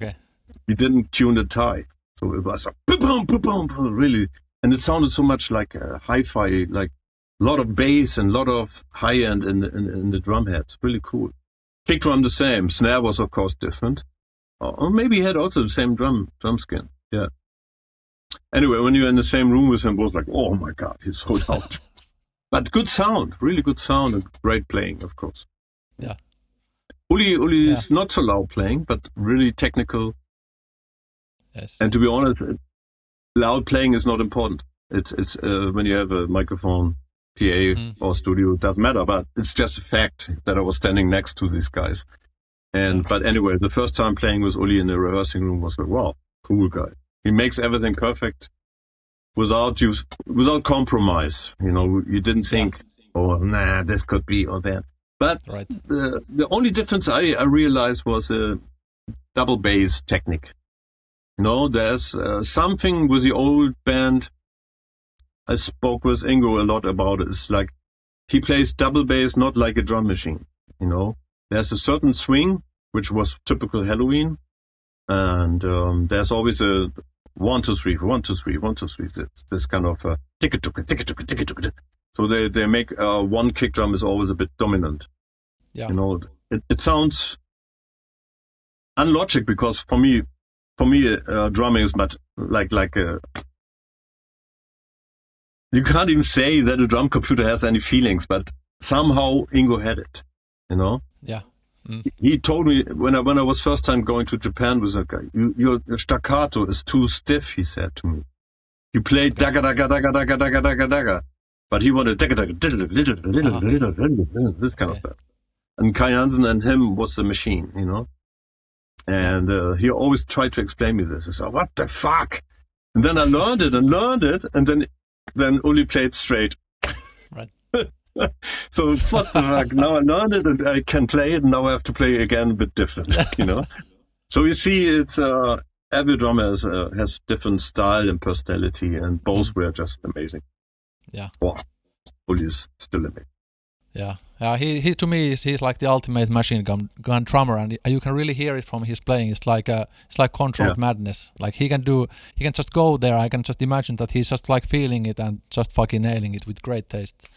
he didn't tune the tie. So it was really, and it sounded so much like hi-fi, like a lot of bass and a lot of high-end in the drum heads. Really cool. Kick drum the same. Snare was, of course, different. Or maybe he had also the same drum skin. Yeah. Anyway, when you're in the same room with him, it was like, oh my God, he's so loud. But good sound, really good sound, and great playing, of course. Yeah. Uli is not so loud playing, but really technical. Yes. And to be honest, loud playing is not important. It's when you have a microphone, PA or studio, it doesn't matter. But it's just a fact that I was standing next to these guys. And but anyway, the first time playing with Uli in the rehearsing room was like, wow, cool guy. He makes everything perfect without compromise. You know, you didn't think, oh, nah, this could be or that. But the only difference I realized was a double bass technique. You know, there's something with the old band. I spoke with Ingo a lot about it. It's like he plays double bass not like a drum machine. You know, there's a certain swing, which was typical Helloween. And there's always a 1 2 3 1 2 3 1 2 3. This kind of tick it. So they make one kick drum is always a bit dominant. Yeah. You know, it sounds unlogic because for me, drumming is much like you can't even say that a drum computer has any feelings, but somehow Ingo had it. You know. Yeah. He told me when I was first time going to Japan with a guy, your staccato is too stiff, he said to me. He played dagga dagga dagga dagga dagga dagga dagga, but he wanted dagga dagga this kind of stuff. And Kai Hansen and him was the machine, you know. And he always tried to explain me this. He said, "What the fuck?" And then I learned it, and then Uli played straight. Right. So what the fuck? Now I learned it, and I can play it. And now I have to play again a bit different, you know. So you see, it's every drummer has different style and personality, and both were just amazing. Yeah. Wow. Uli is still amazing. Yeah. He to me he's like the ultimate machine gun drummer, and you can really hear it from his playing. It's like controlled madness. Like he can just go there. I can just imagine that he's just like feeling it and just fucking nailing it with great taste.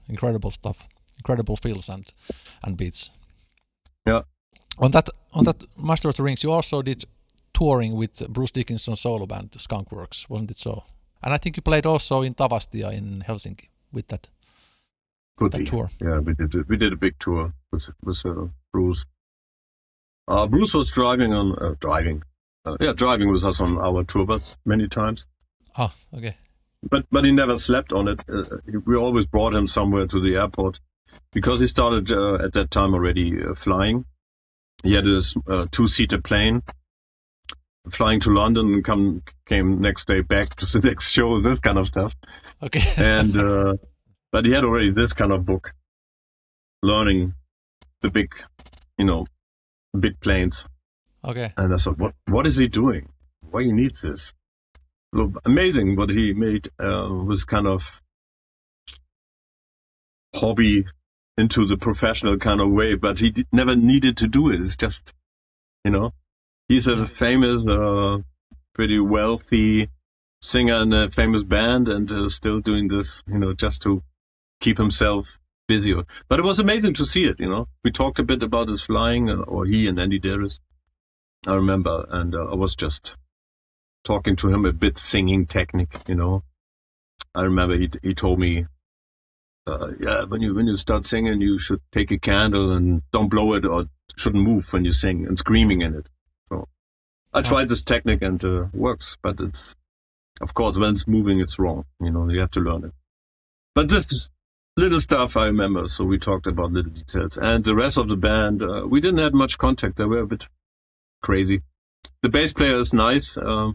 Incredible stuff. Incredible feels and beats. Yeah. On that Master of the Rings, you also did touring with Bruce Dickinson's solo band Skunkworks, wasn't it so? And I think you played also in Tavastia in Helsinki with that. Tour. Yeah, we did a big tour with Bruce. Bruce was driving with us on our tour bus many times. Oh, okay. But he never slept on it. We always brought him somewhere to the airport because he started at that time already flying. He had a two-seater plane flying to London and came next day back to the next shows, this kind of stuff. Okay. And but he had already this kind of book, learning the big planes. Okay. And I thought, what is he doing? Why he needs this? Well, amazing what he made was kind of hobby into the professional kind of way, but he never needed to do it. It's just, he's a famous, pretty wealthy singer in a famous band and still doing this, just to keep himself busy. But it was amazing to see it, We talked a bit about his flying, or he and Andy Daris, I remember, and I was just talking to him a bit, singing technique, I remember he told me, when you start singing, you should take a candle and don't blow it or shouldn't move when you sing and screaming in it. So I tried this technique and works, but it's, of course, when it's moving, it's wrong. You have to learn it. But this is little stuff I remember, so we talked about little details. And the rest of the band, we didn't have much contact. They were a bit crazy. The bass player is nice. I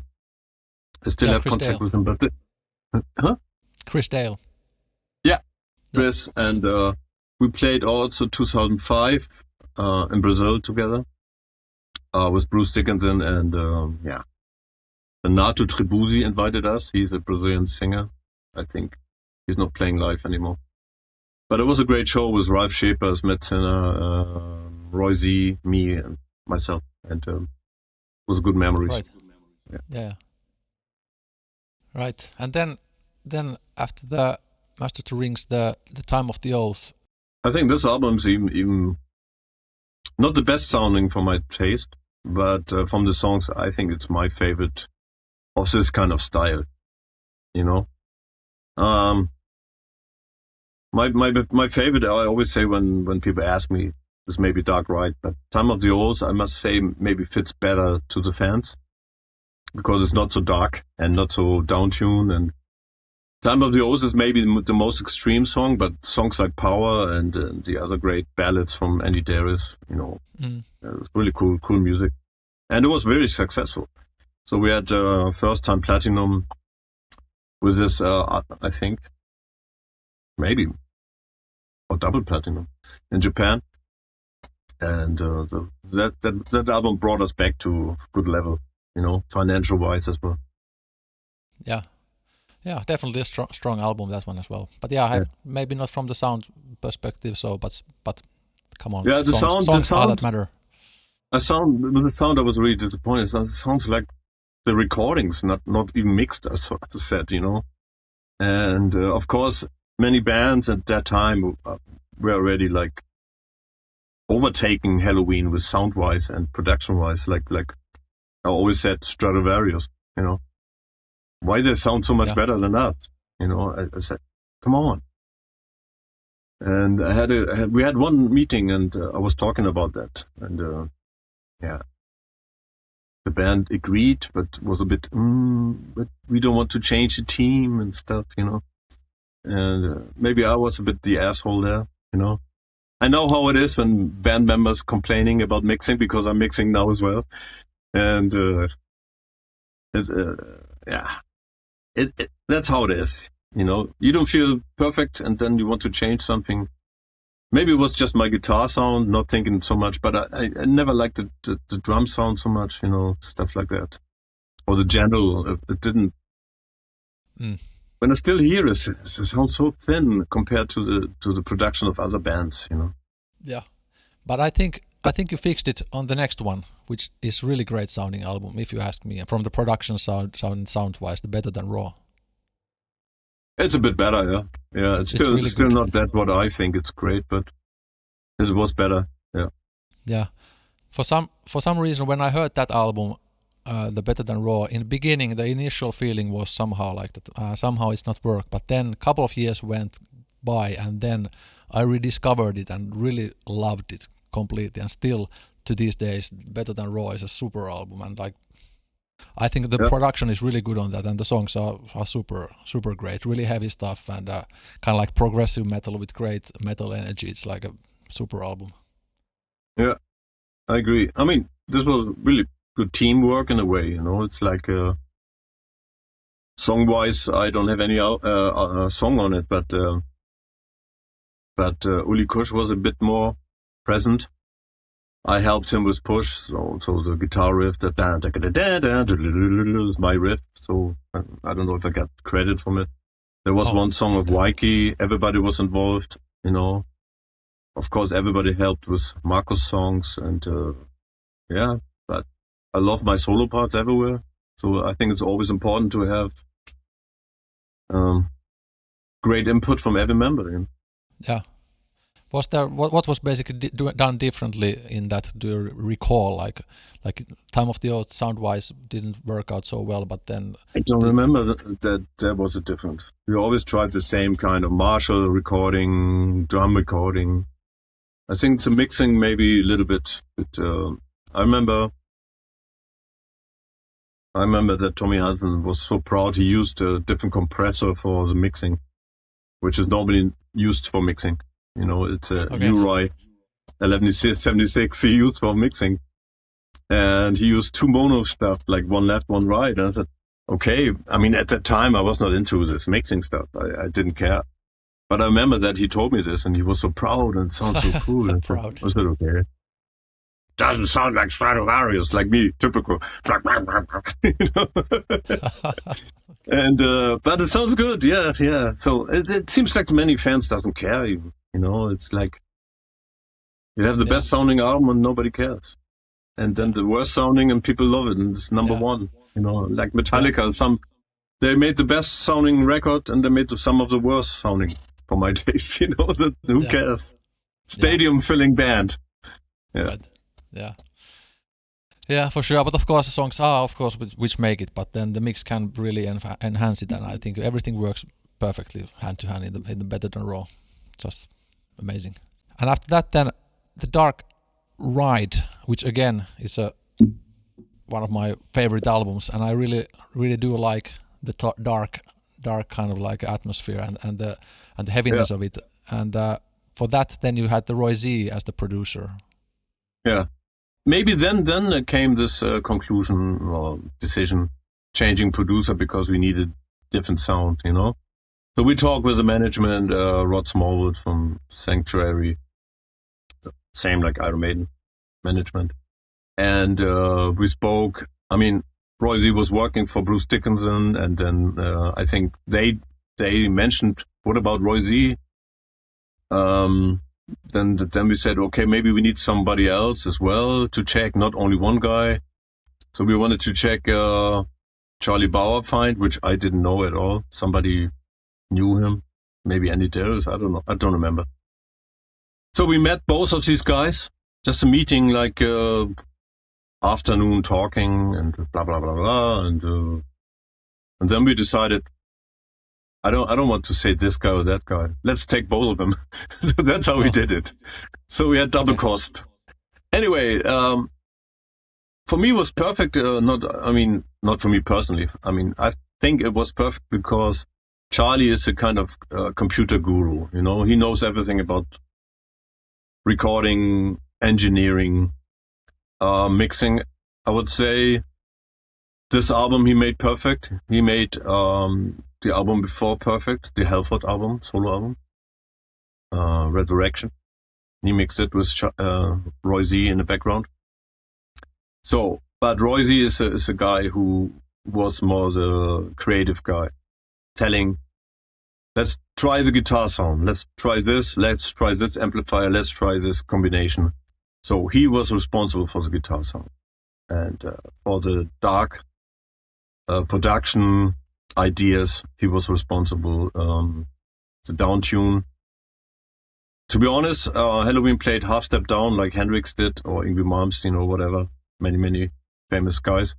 still have Chris contact Dale. with him, but Chris Dale. Yeah, Chris, and we played also 2005 in Brazil together with Bruce Dickinson and Renato Tribuzzi invited us. He's a Brazilian singer, I think. He's not playing live anymore. But it was a great show with Ralph Shapers, Matt Sinner, Roy Z, me, and myself, and it was good memories. Right. Yeah. Right, and then after the Master of the Rings, the Time of the Oath. I think this album's even not the best sounding for my taste, but from the songs, I think it's my favorite of this kind of style. My favorite, I always say when people ask me, is maybe Dark Ride, but Time of the Oath, I must say, maybe fits better to the fans because it's not so dark and not so down-tuned. And Time of the Oath is maybe the most extreme song, but songs like Power and the other great ballads from Andy Daris, it was really cool music. And it was very successful. So we had first time platinum with this, I think, maybe, or double platinum in Japan. And that album brought us back to good level, financial wise as well. Yeah, definitely a strong album, that one as well. But maybe not from the sound perspective, so but come on, yeah, songs are that matter. With the sound, I was really disappointed. It sounds like the recordings, not even mixed, as I said, And of course, many bands at that time were already like overtaking Helloween with sound-wise and production-wise. Like I always said, Stradivarius, Why they sound so much better than us? I said, come on. And we had one meeting and I was talking about that. And the band agreed, but was a bit, but we don't want to change the team and stuff, And maybe I was a bit the asshole there, I know how it is when band members complaining about mixing, because I'm mixing now as well. And that's how it is, You don't feel perfect, and then you want to change something. Maybe it was just my guitar sound, not thinking so much, but I never liked the drum sound so much, stuff like that. Or the general, it didn't. When I still hear it, it sounds so thin compared to the production of other bands, Yeah, but I think you fixed it on the next one, which is really great sounding album, if you ask me. From the production sound-wise, the Better Than Raw. It's a bit better, yeah. Yeah, it's still not that what I think it's great, but it was better, yeah. Yeah, for some reason, when I heard that album, the Better Than Raw, in the beginning, the initial feeling was somehow like that. Somehow it's not work, but then a couple of years went by, and then I rediscovered it and really loved it completely. And still, to these days, Better Than Raw is a super album, and I think the production is really good on that, and the songs are super, super great. Really heavy stuff, and kind of like progressive metal with great metal energy. It's like a super album. Yeah, I agree. I mean, this was really good teamwork in a way, It's like song-wise, I don't have any song on it, but Uli Kusch was a bit more present. I helped him with push, so the guitar riff, is my riff, so I don't know if I got credit from it. There was one song of Waiki, everybody was involved, Of course, everybody helped with Marco's songs, and but I love my solo parts everywhere, so I think it's always important to have great input from every member. Yeah. Was there what was basically done differently in that? Do you recall, like Time of the Oath sound-wise didn't work out so well, but then I don't remember that there was a difference. We always tried the same kind of Marshall recording, drum recording. I think the mixing maybe a little bit. But I remember that Tommy Hansen was so proud he used a different compressor for the mixing, which is normally used for mixing. It's a Uri 1176 he used for mixing. And he used two mono stuff, like one left, one right. And I said, okay. I mean, at that time, I was not into this mixing stuff. I didn't care. But I remember that he told me this, and he was so proud and sounds so cool. And proud. I said, okay. Doesn't sound like Stradivarius, like me, typical. And but it sounds good, yeah. So it seems like many fans doesn't care even. It's like you have the best sounding album and nobody cares, and then the worst sounding and people love it, and it's number one. Like Metallica, they made the best sounding record and they made some of the worst sounding for my taste. Who cares? Stadium filling band. Yeah. Right. Yeah, for sure. But of course, the songs are, of course, which make it. But then the mix can really enhance it, and I think everything works perfectly hand to hand in the Better Than Raw. Just amazing. And after that, then the Dark Ride, which again is one of my favorite albums, and I really, really do like the dark kind of like atmosphere and the heaviness of it. And for that, then you had the Roy Z as the producer. Yeah. Maybe then came this conclusion or decision, changing producer because we needed different sound, So we talked with the management, Rod Smallwood from Sanctuary, same like Iron Maiden management. And we spoke, I mean, Roy Z was working for Bruce Dickinson, and then I think they mentioned, what about Roy Z? Then we said, okay, maybe we need somebody else as well to check, not only one guy. So we wanted to check Charlie Bauerfeind, which I didn't know at all. Somebody knew him, maybe Andy Darius, I don't know, I don't remember. So we met both of these guys, just a meeting, like afternoon talking and blah blah blah blah, and then we decided, I don't want to say this guy or that guy. Let's take both of them. So that's how we did it. So we had double cost. Anyway, for me, it was perfect. Not for me personally. I mean, I think it was perfect because Charlie is a kind of computer guru. You know, he knows everything about recording, engineering, mixing. I would say this album he made perfect. He made the album before perfect, the Halford album, solo album, Resurrection. He mixed it with Roy Z in the background. So, but Roy Z is a guy who was more the creative guy, telling, let's try the guitar sound, let's try this amplifier, let's try this combination. So he was responsible for the guitar sound. And for the dark production ideas, he was responsible. The down tune. To be honest, Helloween played half step down like Hendrix did, or Yngwie Malmsteen, or whatever, many famous guys.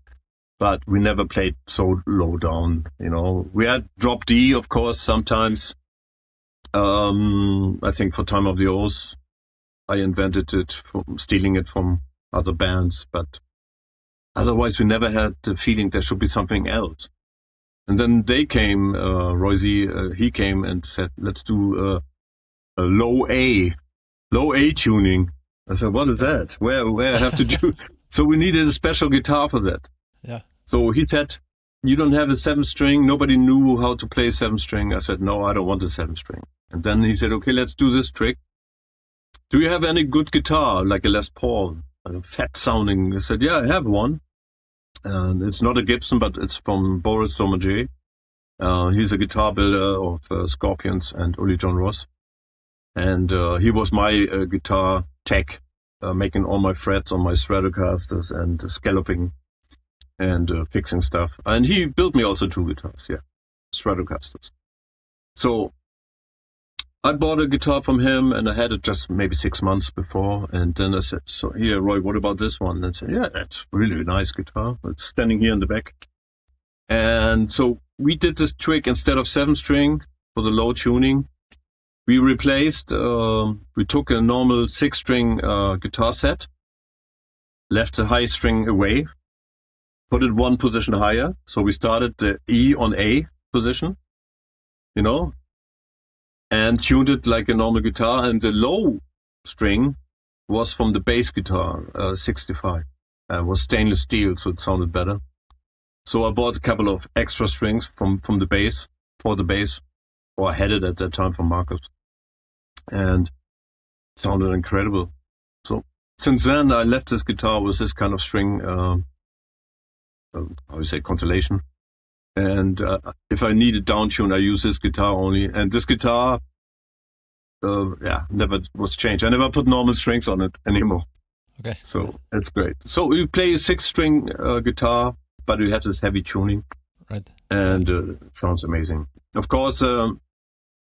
But we never played so low down, you know. We had drop D, of course, sometimes. I think for Time of the Oath, I invented it, stealing it from other bands, but otherwise we never had the feeling there should be something else. And then they came, Roy Z, he came and said, let's do a low A tuning. I said, what is that? Where I have to do? So we needed a special guitar for that. Yeah. So he said, you don't have a 7-string. Nobody knew how to play 7-string. I said, no, I don't want a 7-string. And then he said, okay, let's do this trick. Do you have any good guitar, like a Les Paul, fat sounding? I said, yeah, I have one. And it's not a Gibson, but it's from Boris Domager. He's a guitar builder of Scorpions and Uli John Ross. And he was my guitar tech, making all my frets on my Stratocasters and scalloping and fixing stuff. And he built me also 2 guitars, yeah, Stratocasters. So I bought a guitar from him, and I had it just maybe 6 months before. And then I said, so here, Roy, what about this one? And I said, yeah, that's really a nice guitar. It's standing here in the back. And so we did this trick instead of 7-string for the low tuning. We replaced, we took a normal 6-string guitar set, left the high string away, put it 1 position higher. So we started the E on A position, you know, and tuned it like a normal guitar. And the low string was from the bass guitar, 65. Was stainless steel, so it sounded better. So I bought a couple of extra strings from the bass, for the bass, or I had it at that time from Marcus. And it sounded incredible. So since then, I left this guitar with this kind of string, how you say, constellation. And if I need a down tune, I use this guitar only. And this guitar, never was changed. I never put normal strings on it anymore. Okay. So it's great. So we play a 6-string guitar, but we have this heavy tuning. Right. And it sounds amazing. Of course,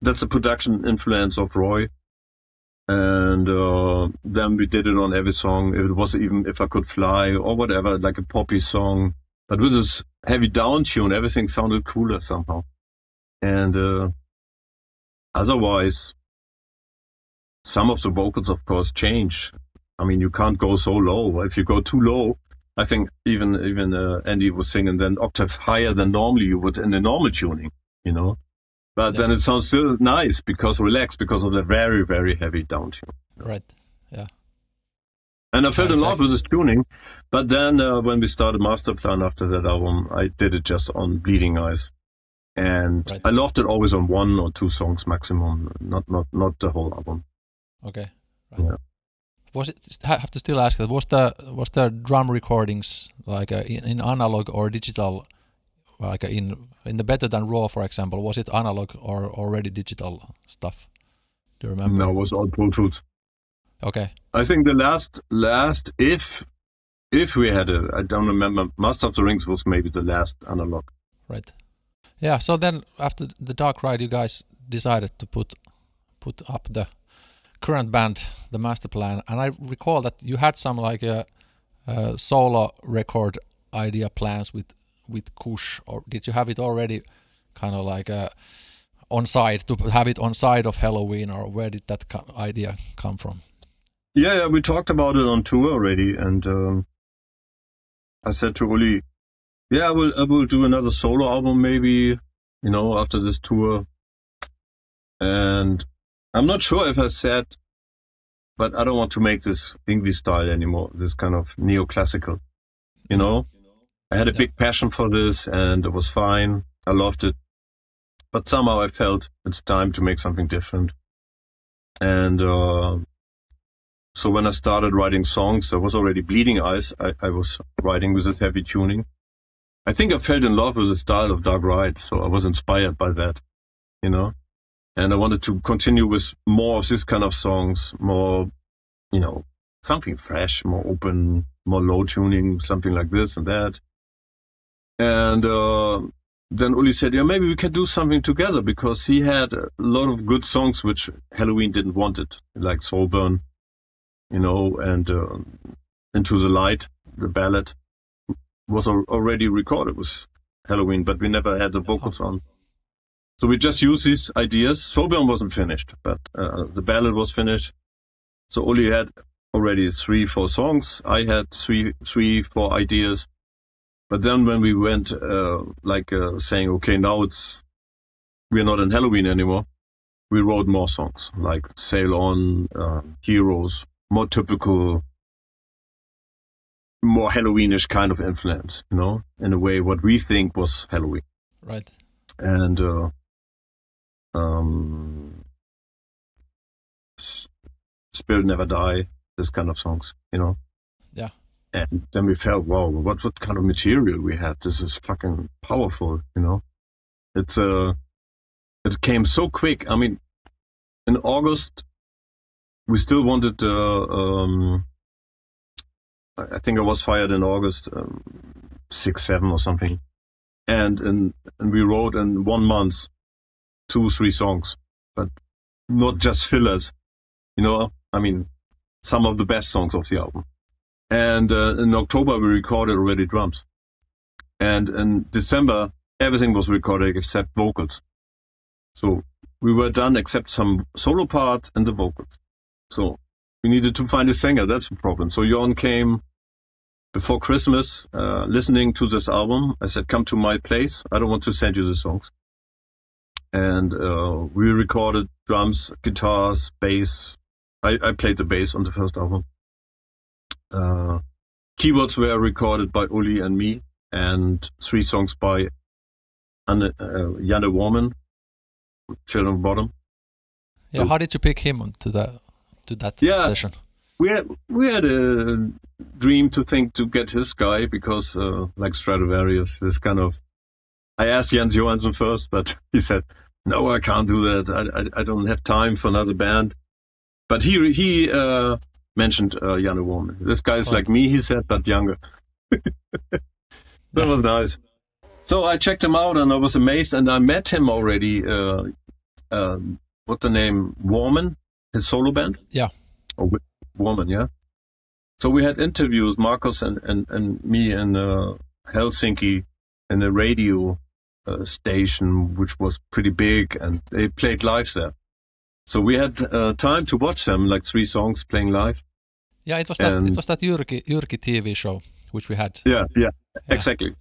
that's a production influence of Roy. And then we did it on every song. It was even If I Could Fly or whatever, like a poppy song. But with this heavy down tune, everything sounded cooler somehow. And otherwise, some of the vocals, of course, change. I mean, you can't go so low. If you go too low, I think even Andy was singing then octave higher than normally you would in the normal tuning, you know. But then it sounds still nice relaxed because of the very, very heavy down tune. Right, yeah. And I fell in love with this tuning. But then when we started MasterPlan after that album, I did it just on Bleeding Eyes. And I loved it always on 1 or 2 songs maximum, not the whole album. Okay. Right. Yeah. Was it? I have to still ask that. Was the drum recordings like in analog or digital? Like in the Better Than Raw, for example, was it analog or already digital stuff? Do you remember? No, it was all Pro Tools. Okay. I think the last if we had I don't remember. Master of the Rings was maybe the last analog. Right. Yeah. So then after the Dark Ride, you guys decided to put up the current band, the MasterPlan, and I recall that you had some like a solo record idea plans with Kusch, or did you have it already kind of like on side to have it on side of Helloween, or where did that idea come from? Yeah, we talked about it on tour already, and I said to Uli, yeah, I will do another solo album maybe, after this tour. And I'm not sure if I said, but I don't want to make this English style anymore, this kind of neoclassical, I had a big passion for this and it was fine. I loved it. But somehow I felt it's time to make something different. And so when I started writing songs, I was already Bleeding Eyes. I was writing with this heavy tuning. I think I fell in love with the style of Dark Ride, so I was inspired by that, And I wanted to continue with more of this kind of songs, more, something fresh, more open, more low tuning, something like this and that. And then Uli said, yeah, maybe we can do something together, because he had a lot of good songs which Helloween didn't want it, like Soulburn, and Into the Light, the ballad, was already recorded with Helloween, but we never had the vocals on. So we just used these ideas. Soulburn wasn't finished, but the ballad was finished. So Uli had already 3-4 songs. I had 3-4 ideas. But then when we went, saying, okay, now we're not in Helloween anymore, we wrote more songs, like Sail On, Heroes, more typical, more Halloweenish kind of influence, in a way what we think was Halloween. Right. And Spirit Never Die, this kind of songs, Yeah. And then we felt, wow, what kind of material we had. This is fucking powerful, It came so quick. I mean, in August, we still wanted, I think I was fired in August, 6, 7 or something. And we wrote in 1 month 2-3 songs, but not just fillers, I mean, some of the best songs of the album. And in October, we recorded already drums. And in December, everything was recorded except vocals. So we were done except some solo parts and the vocals. So we needed to find a singer. That's the problem. So Jorn came before Christmas, listening to this album. I said, come to my place. I don't want to send you the songs. And we recorded drums, guitars, bass. I played the bass on the first album. Keyboards were recorded by Uli and me, and 3 songs by Janne Wirman, Children of Bottom. Yeah, so, how did you pick him to that session? We had a dream to get his guy, because like Stratovarius, this kind of. I asked Jens Johansson first, but he said, no, I can't do that. I don't have time for another band. But he mentioned Janne Wirman. This guy is like me, he said, but younger. That was nice. So I checked him out and I was amazed, and I met him already. What's the name? Wirman, his solo band? Yeah. Or Wirman, yeah. So we had interviews, Marcus and me in Helsinki, in a radio station, which was pretty big, and they played live there. So we had time to watch them, like 3 songs playing live. Yeah, it was that Jyrki TV show which we had. Yeah, exactly.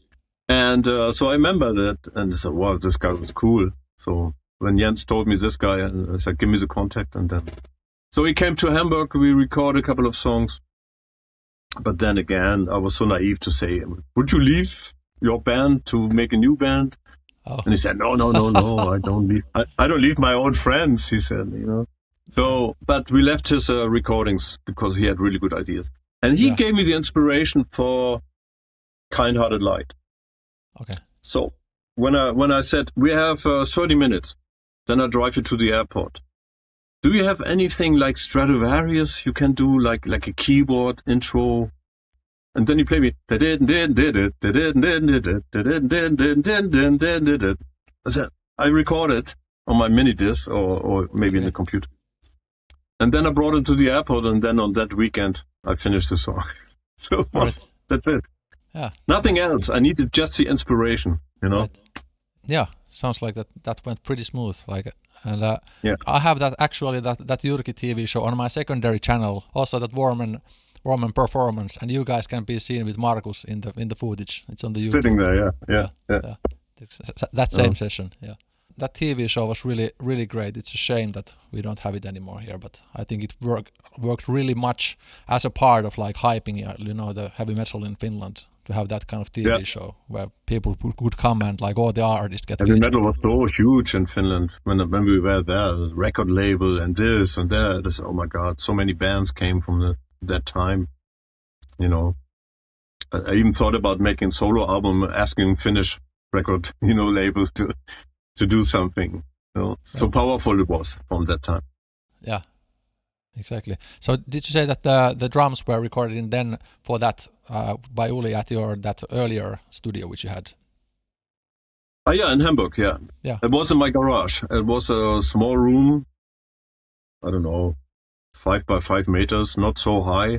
And so I remember that, and I said, wow, this guy was cool. So when Jens told me this guy, I said, give me the contact, and then. So he came to Hamburg, we recorded a couple of songs. But then again, I was so naive to say, would you leave your band to make a new band? Oh. And he said, no, I don't leave. I don't leave my old friends, he said, So, but we left his recordings because he had really good ideas. And he gave me the inspiration for Kind-Hearted Light. Okay. So when I said, we have 30 minutes, then I drive you to the airport. Do you have anything like Stratovarius you can do, like a keyboard intro? And then he played me. I recorded on my mini disc or maybe in the computer. And then I brought it to the airport, and then on that weekend I finished the song. So that's it. Yeah. Nothing else. I needed just the inspiration, Right. Yeah, sounds like that went pretty smooth. I have that Jyrki TV show on my secondary channel. Also, that Wirman Roman performance, and you guys can be seen with Markus in the footage. It's on the YouTube. Sitting there, yeah. That same session, yeah. That TV show was really, really great. It's a shame that we don't have it anymore here, but I think it worked really much as a part of like hyping, the heavy metal in Finland, to have that kind of TV show where people could come and like all the artists get heavy featured. metal was so huge in Finland when we were there. The record label and this and that. Oh my God, so many bands came from that time. I even thought about making a solo album, asking Finnish record label to do something. So powerful it was from that time. Yeah, exactly. So did you say that the drums were recorded in then for that by Uli at that earlier studio which you had? Yeah, in Hamburg, yeah. It was in my garage. It was a small room, I don't know, 5 by 5 meters, not so high.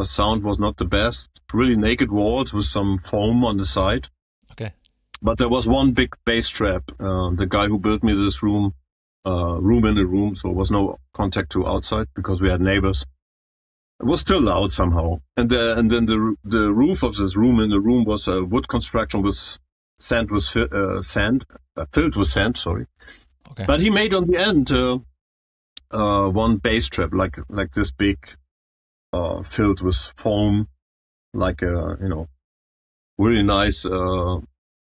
Sound was not the best. Really naked walls with some foam on the side. Okay. But there was one big bass trap. The guy who built me this room in a room, so there was no contact to outside because we had neighbors. It was still loud somehow. And then the roof of this room in the room was a wood construction with filled with sand. Sorry. Okay. But he made on the end one bass trap like this big, filled with foam, like really nice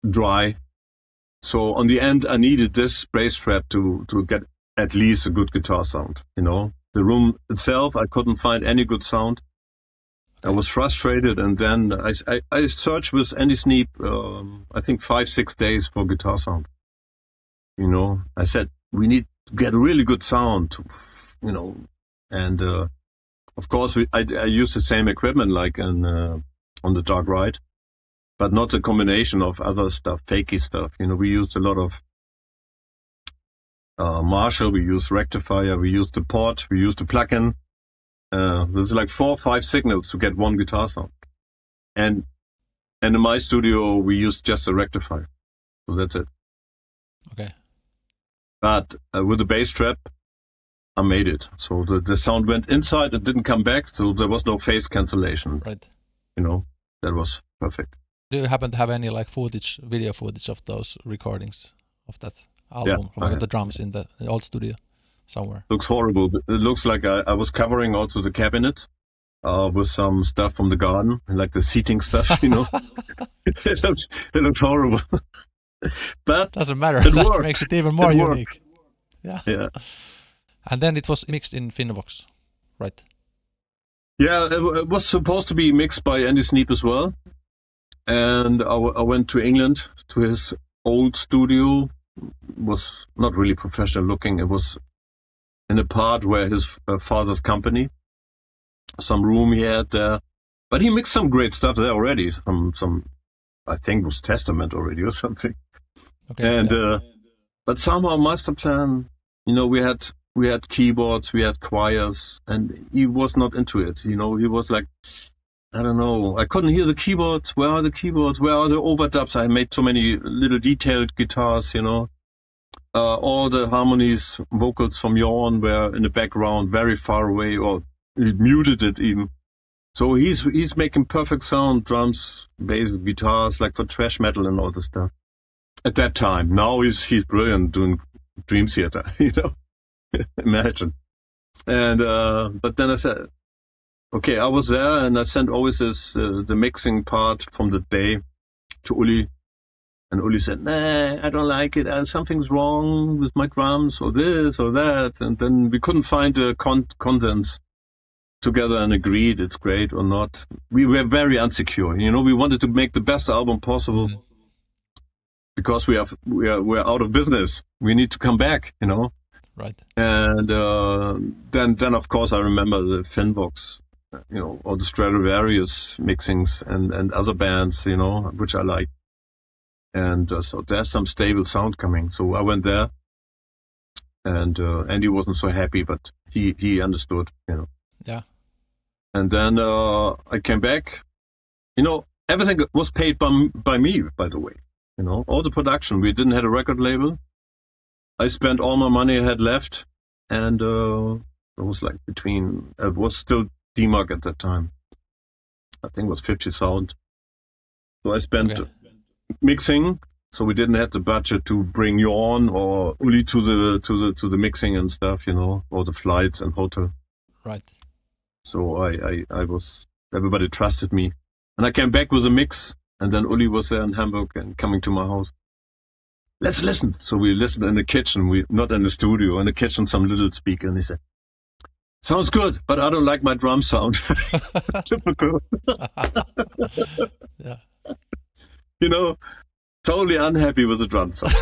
dry. So on the end, I needed this bass trap to get at least a good guitar sound. The room itself, I couldn't find any good sound. I was frustrated, and then I searched with Andy Sneap, I think 5-6 days for guitar sound. I said we need to get a really good sound, and of course I used the same equipment like on the Dark Ride, but not a combination of other stuff, fakey stuff. We used a lot of Marshall, we used rectifier, we used the pot, we used the plugin. There's like 4 or 5 signals to get one guitar sound. And in my studio, we used just a rectifier. So that's it. Okay. But with the bass trap, I made it. So the sound went inside and didn't come back. So there was no phase cancellation. Right. That was perfect. Do you happen to have any like video footage of those recordings of that album, like the drums in the old studio somewhere? Looks horrible. It looks like I was covering also the cabinet with some stuff from the garden, like the seating stuff, It looks horrible. But doesn't matter. That worked. Makes it even more unique. Yeah. And then it was mixed in Finvox, right? Yeah, it was supposed to be mixed by Andy Sneap as well. And I went to England to his old studio. It was not really professional looking. It was in a part where his father's company, some room he had there. But he mixed some great stuff there already. Some I think was Testament already or something. Okay. And but somehow MasterPlan, we had keyboards, we had choirs, and he was not into it. He was like, I don't know. I couldn't hear the keyboards. Where are the keyboards? Where are the overdubs? I made so many little detailed guitars, all the harmonies, vocals from Jorn were in the background, very far away, or he muted it even. So he's making perfect sound, drums, bass, guitars, like for thrash metal and all this stuff. At that time, now he's brilliant doing Dream Theater, Imagine. And but then I said, okay, I was there, and I sent always the mixing part from the day to Uli. And Uli said, nah, I don't like it. Something's wrong with my drums, or this, or that. And then we couldn't find a consens together and agreed it's great or not. We were very insecure. We wanted to make the best album possible because we're out of business. We need to come back, Right. And then of course I remember the Finvox, all the Stradivarius mixings and other bands, which I like. And so there's some stable sound coming. So I went there, and Andy wasn't so happy, but he understood, Yeah. And then I came back. Everything was paid by me, by the way. All the production. We didn't have a record label. I spent all my money I had left, and it was like it was still D-Mark at that time. I think it was 50,000. So I spent mixing. So we didn't have the budget to bring Jorn or Uli to the mixing and stuff, or the flights and hotel. Right. So I was, everybody trusted me. And I came back with a mix, and then Uli was there in Hamburg and coming to my house. Let's listen. So we listened in the kitchen, not in the studio, in the kitchen, some little speaker, and he said, sounds good, but I don't like my drum sound. Typical. Yeah. Totally unhappy with the drum sound.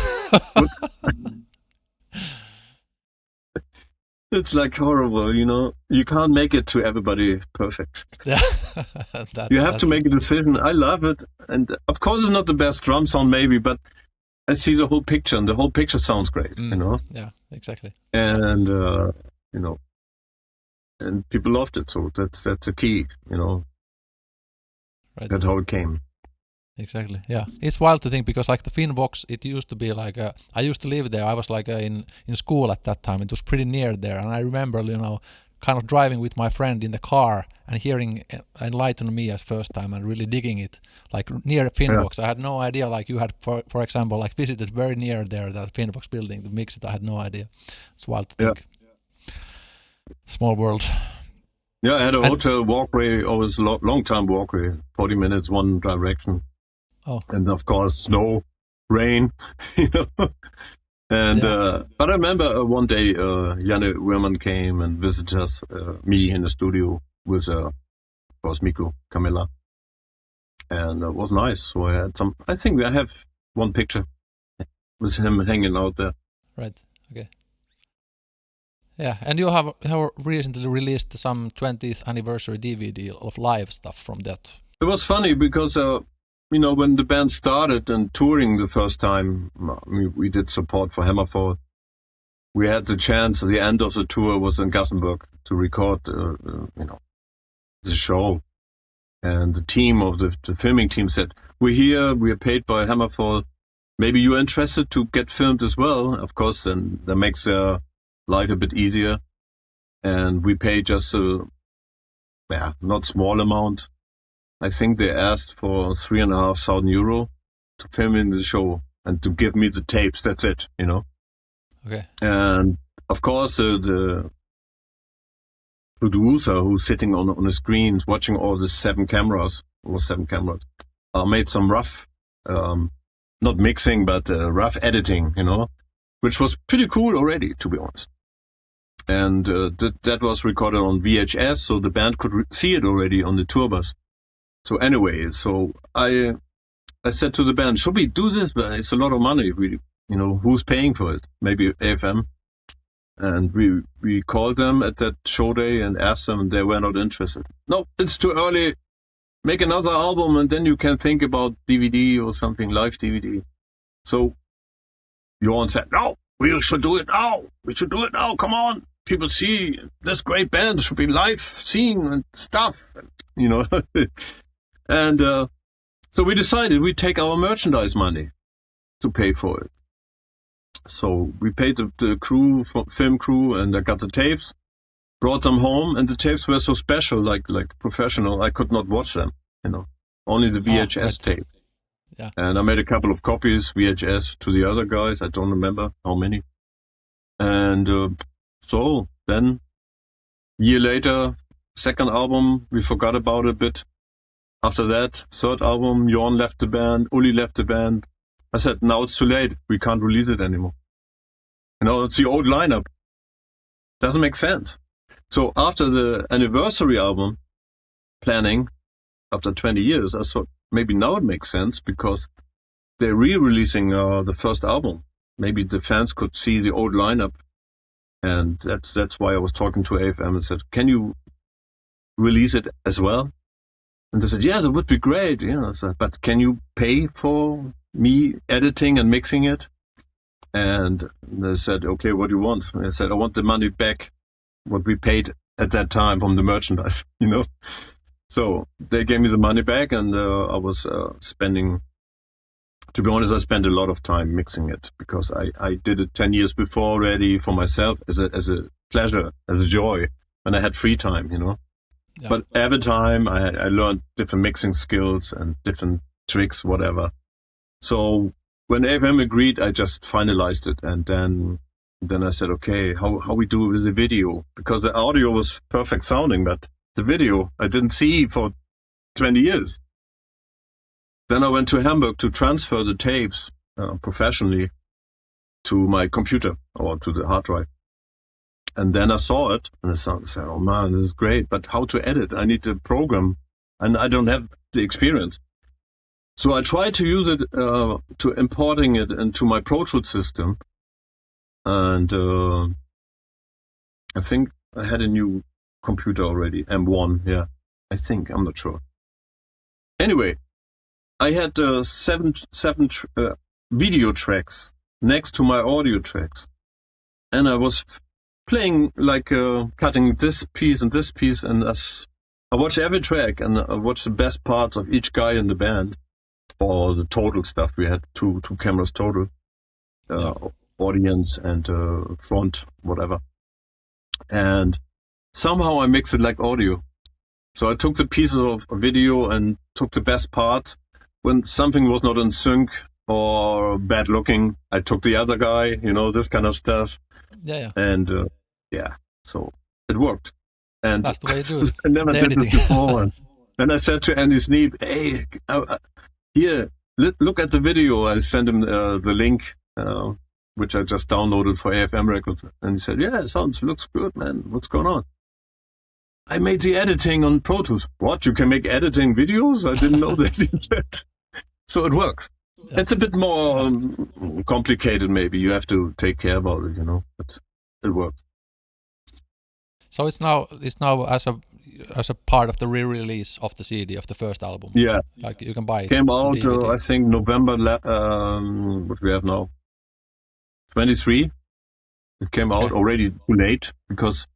It's like horrible, You can't make it to everybody perfect. Yeah. You have to make a decision. I love it. And of course it's not the best drum sound maybe, but I see the whole picture, and the whole picture sounds great, Yeah, exactly. And, and people loved it. So that's the key, Right. That's how it came. Exactly. Yeah, it's wild to think because like the Finnvox, it used to be like I used to live there. I was like in school at that time. It was pretty near there, and I remember kind of driving with my friend in the car and hearing Enlighten Me as first time and really digging it like near Finnvox. I had no idea like you had for example like visited very near there that Finnvox building to mix it. I had no idea. It's wild to think. Small world. Yeah, I had a hotel walkway, always long time walkway, 40 minutes one direction. Oh. And of course, snow, rain, And but I remember one day Janne Wirman came and visited us, me in the studio with, of course, Mikko, Camilla, and it was nice. So I think I have one picture with him hanging out there. Right. Okay. Yeah, and you have recently released some 20th anniversary DVD of live stuff from that. It was funny because. When the band started and touring the first time, we did support for Hammerfall. We had the chance, the end of the tour was in Gothenburg to record, the show. And the team of the filming team said, we're here, we're paid by Hammerfall. Maybe you're interested to get filmed as well. Of course, then that makes their life a bit easier. And we paid just not small amount. I think they asked for 3,500 euro to film in the show and to give me the tapes. That's it, Okay. And of course, the producer who's sitting on the screens watching all the 7 cameras, made some rough, not mixing, but rough editing, which was pretty cool already, to be honest. And that was recorded on VHS, so the band could see it already on the tour bus. So anyway, I said to the band, should we do this? But it's a lot of money. Who's paying for it? Maybe AFM. And we called them at that show day and asked them, and they were not interested. No, it's too early. Make another album, and then you can think about DVD or something, live DVD. So Jorn said, no, we should do it now. We should do it now. Come on. People see this great band should be live seeing and stuff, And so we decided we'd take our merchandise money to pay for it. So we paid the crew, film crew, and I got the tapes, brought them home, and the tapes were so special, like professional, I could not watch them, only the VHS tape. Yeah. And I made a couple of copies, VHS, to the other guys. I don't remember how many. And so then, year later, second album, we forgot about it a bit. After that, third album, Jorn left the band, Uli left the band. I said, now it's too late. We can't release it anymore. It's the old lineup. Doesn't make sense. So after the anniversary album planning, after 20 years, I thought maybe now it makes sense because they're re-releasing the first album. Maybe the fans could see the old lineup. And that's why I was talking to AFM and said, can you release it as well? And they said, yeah, that would be great. But can you pay for me editing and mixing it? And they said, okay, what do you want? And I said, I want the money back, what we paid at that time from the merchandise, So they gave me the money back, and I was spending, to be honest, I spent a lot of time mixing it because I did it 10 years before already for myself as a pleasure, as a joy, when I had free time, Yeah. But every time I learned different mixing skills and different tricks, whatever. So when AFM agreed, I just finalized it, and then I said, okay, how we do with the video? Because the audio was perfect sounding, but the video I didn't see for 20 years. Then I went to Hamburg to transfer the tapes professionally to my computer or to the hard drive. And then I saw it, and I said, oh man, this is great, but how to edit? I need a program, and I don't have the experience. So I tried to use it, to importing it into my Pro Tools system. And I think I had a new computer already, M1, yeah. I think, I'm not sure. Anyway, I had seven video tracks next to my audio tracks. And I was playing, like cutting this piece, and I watched every track, and I watched the best parts of each guy in the band, or the total stuff. We had two cameras total, audience and front, whatever. And somehow I mixed it like audio. So I took the pieces of video and took the best parts. When something was not in sync or bad looking, I took the other guy, this kind of stuff. Yeah. And so it worked. And that's the way you do it. I never did this before. And I said to Andy Sneap, hey, here, look at the video. I sent him the link, which I just downloaded for AFM Records. And he said, yeah, looks good, man. What's going on? I made the editing on Pro Tools. What? You can make editing videos? I didn't know that. He said. So it works. Yeah. It's a bit more complicated, maybe. You have to take care about it, but it works. So it's now as a part of the re-release of the CD of the first album. Yeah, like you can buy it. Came out, I think November. What we have now, 23. It came out already too late because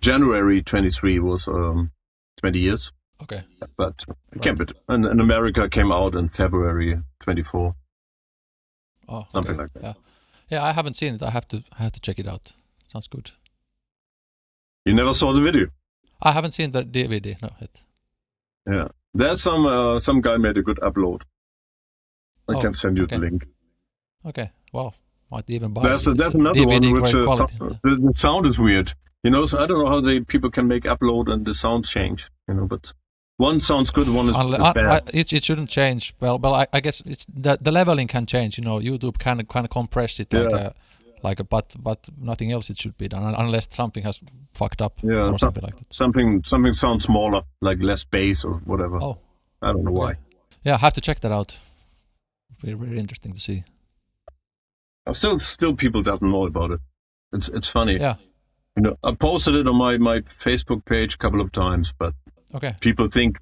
January 23 was 20 years. Okay. But it came and in America came out in February 24. Oh, okay. Something like that. Yeah. I haven't seen it. I have to check it out. Sounds good. You never saw the video? I haven't seen the DVD. No, yet. Yeah, there's some guy made a good upload. I can send you the link. Okay. Well, might even buy. There's another DVD one which the sound is weird. So I don't know how people can make upload and the sound change. But one sounds good, one is bad. It shouldn't change. Well, I guess it's the leveling can change. YouTube can compress it but nothing else. It should be done unless something has fucked up or something like that. Something sounds smaller, like less bass or whatever. Oh, I don't know why. Yeah, I have to check that out. Very, very interesting to see. Still people doesn't know about it. It's funny. Yeah. I posted it on my Facebook page a couple of times, but people think,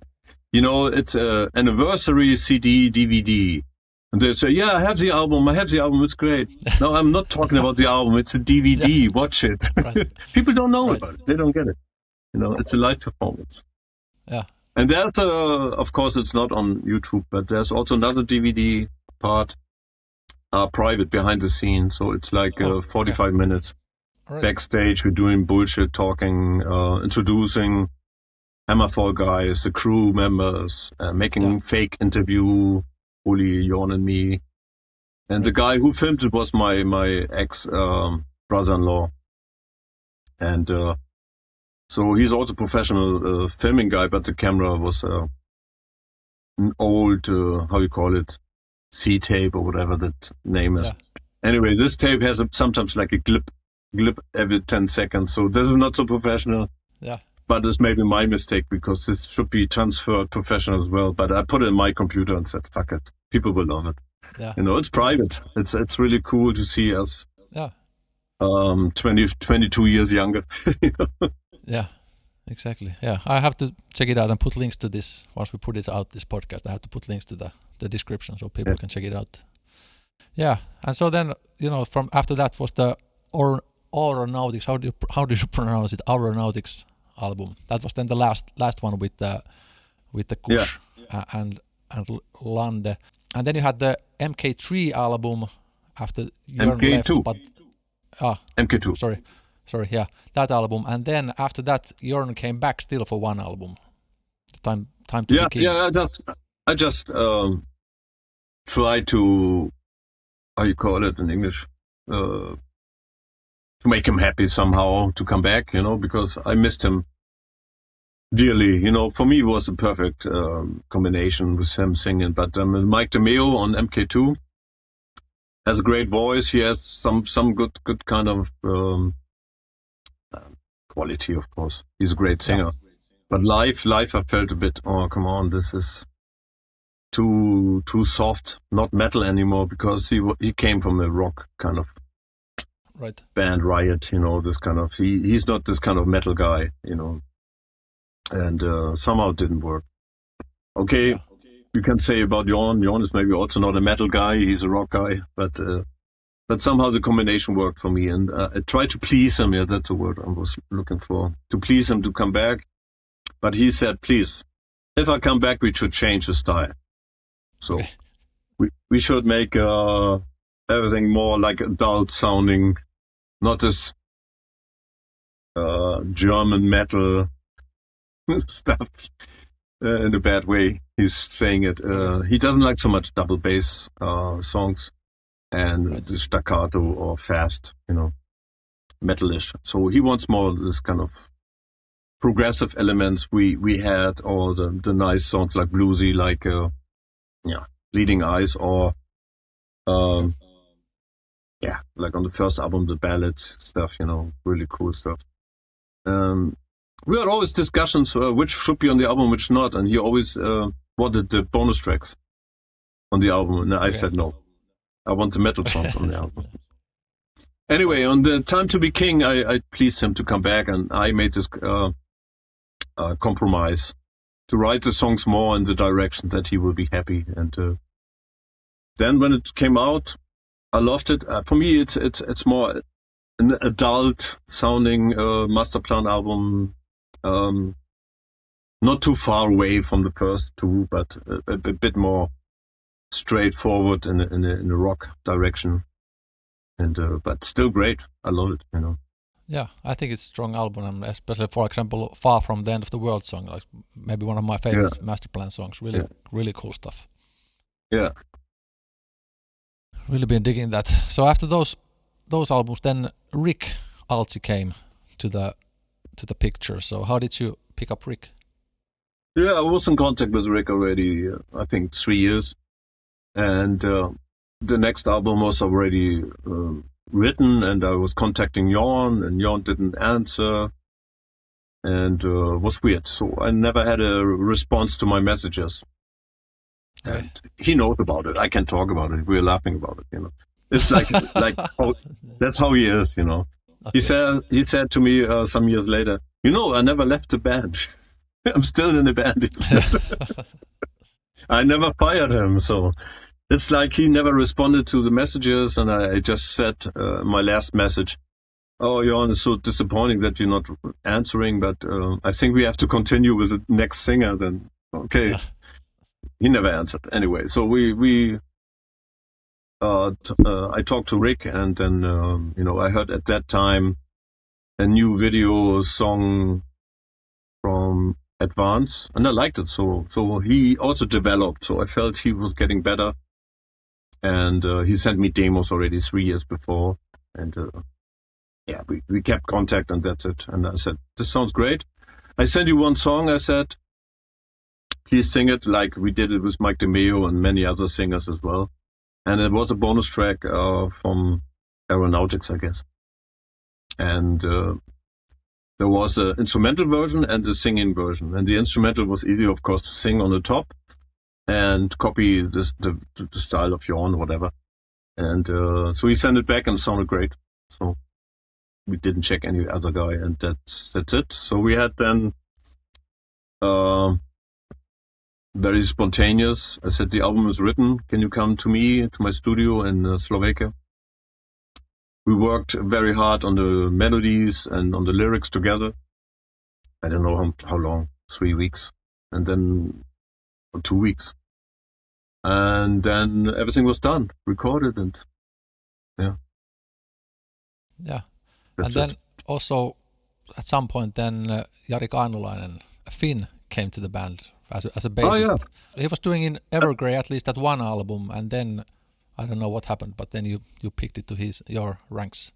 it's an anniversary CD, DVD. And they say, yeah, I have the album, it's great. No, I'm not talking about the album, it's a DVD, watch it. Right. People don't know about it, they don't get it. It's a live performance. Yeah. And there's, of course, it's not on YouTube, but there's also another DVD part, private, behind the scenes. So it's like 45 minutes. Right. Backstage, we're doing bullshit, talking, introducing Hammerfall guys, the crew members, making fake interview, Uli, Jorn, and me. And the guy who filmed it was my ex brother-in-law. And so he's also a professional filming guy, but the camera was an old, how you call it, C-tape or whatever that name is. Yeah. Anyway, this tape has sometimes like a glip every 10 seconds. So this is not so professional. Yeah. But it's maybe my mistake because this should be transferred professional as well. But I put it in my computer and said, fuck it. People will love it. Yeah. It's private. It's really cool to see us. Yeah. 22 years younger. Yeah, exactly. Yeah. I have to check it out and put links to this. Once we put it out, this podcast, I have to put links to the description so people can check it out. Yeah. And so then, from after that was the Aeronautics. How do you pronounce it? Aeronautics album. That was then the last one with the Kusch and Lande. And then you had the MK3 album after Jorn left. MK2. MK2. Sorry. that album. And then after that, Jorn came back still for one album. Time to be king. I just try to, how you call it in English, to make him happy somehow to come back, because I missed him dearly. For me it was a perfect combination with him singing. But Mike DeMeo on MK2 has a great voice. He has some good kind of quality, of course. He's a great singer. Yeah. But live I felt a bit, oh, come on, this is too soft, not metal anymore, because he came from a rock kind of band, Riot, this kind of, he's not this kind of metal guy, and somehow it didn't work. Okay, yeah. You can say about Jorn. Jorn is maybe also not a metal guy, he's a rock guy, but somehow the combination worked for me, and I tried to please him, that's the word I was looking for, to please him to come back. But he said, please, if I come back, we should change the style. So we should make everything more like adult sounding, not this German metal stuff in a bad way. He's saying it. He doesn't like so much double bass songs and the staccato or fast, metalish. So he wants more this kind of progressive elements we had, or the nice songs like bluesy, like Bleeding Eyes, or like on the first album, the ballads stuff, really cool stuff. We had always discussions which should be on the album, which not, and he always wanted the bonus tracks on the album, and I said no. I want the metal songs on the album. Anyway, on the Time to Be King, I pleased him to come back, and I made this compromise to write the songs more in the direction that he will be happy. And then when it came out, I loved it. For me, it's more an adult sounding MasterPlan album, not too far away from the first two, but a bit more straightforward in a rock direction. And but still great. I love it. Yeah, I think it's a strong album, and especially, for example, Far From the End of the World song, like maybe one of my favorite MasterPlan songs. Really cool stuff. Yeah. Really been digging that. So after those albums, then Rick Altzi came to the picture. So how did you pick up Rick? Yeah, I was in contact with Rick already, I think 3 years. And the next album was already written, and I was contacting Jorn, and Jorn didn't answer, and was weird. So I never had a response to my messages. Okay. And he knows about it. I can talk about it. We're laughing about it. It's like that's how he is. Okay. He said to me some years later, I never left the band. I'm still in the band. I never fired him. So it's like he never responded to the messages, and I just said my last message, "Oh, Jorn, it's so disappointing that you're not answering, but I think we have to continue with the next singer then." Okay. Yeah. He never answered. Anyway, so I talked to Rick, and then, I heard at that time a new video song from Advance, and I liked it. So he also developed, so I felt he was getting better. And he sent me demos already 3 years before. And we kept contact, and that's it. And I said, this sounds great. I sent you one song, I said, please sing it, like we did it with Mike DeMeo and many other singers as well. And it was a bonus track from Aeronautics, I guess. And there was an instrumental version and a singing version. And the instrumental was easy, of course, to sing on the top and copy the style of Jorn or whatever. And so he sent it back, and it sounded great. So we didn't check any other guy, and that's it. So we had then very spontaneous. I said, the album is written. Can you come to me, to my studio in Slovakia? We worked very hard on the melodies and on the lyrics together. I don't know how long, 3 weeks, and then 2 weeks. And then everything was done, recorded, and yeah. Yeah. That's and then it. also at some point then Jari Kainulainen, a Finn, came to the band as a bassist. Oh, yeah. He was doing in Evergrey at least at one album, and then I don't know what happened, but then you picked it to your ranks.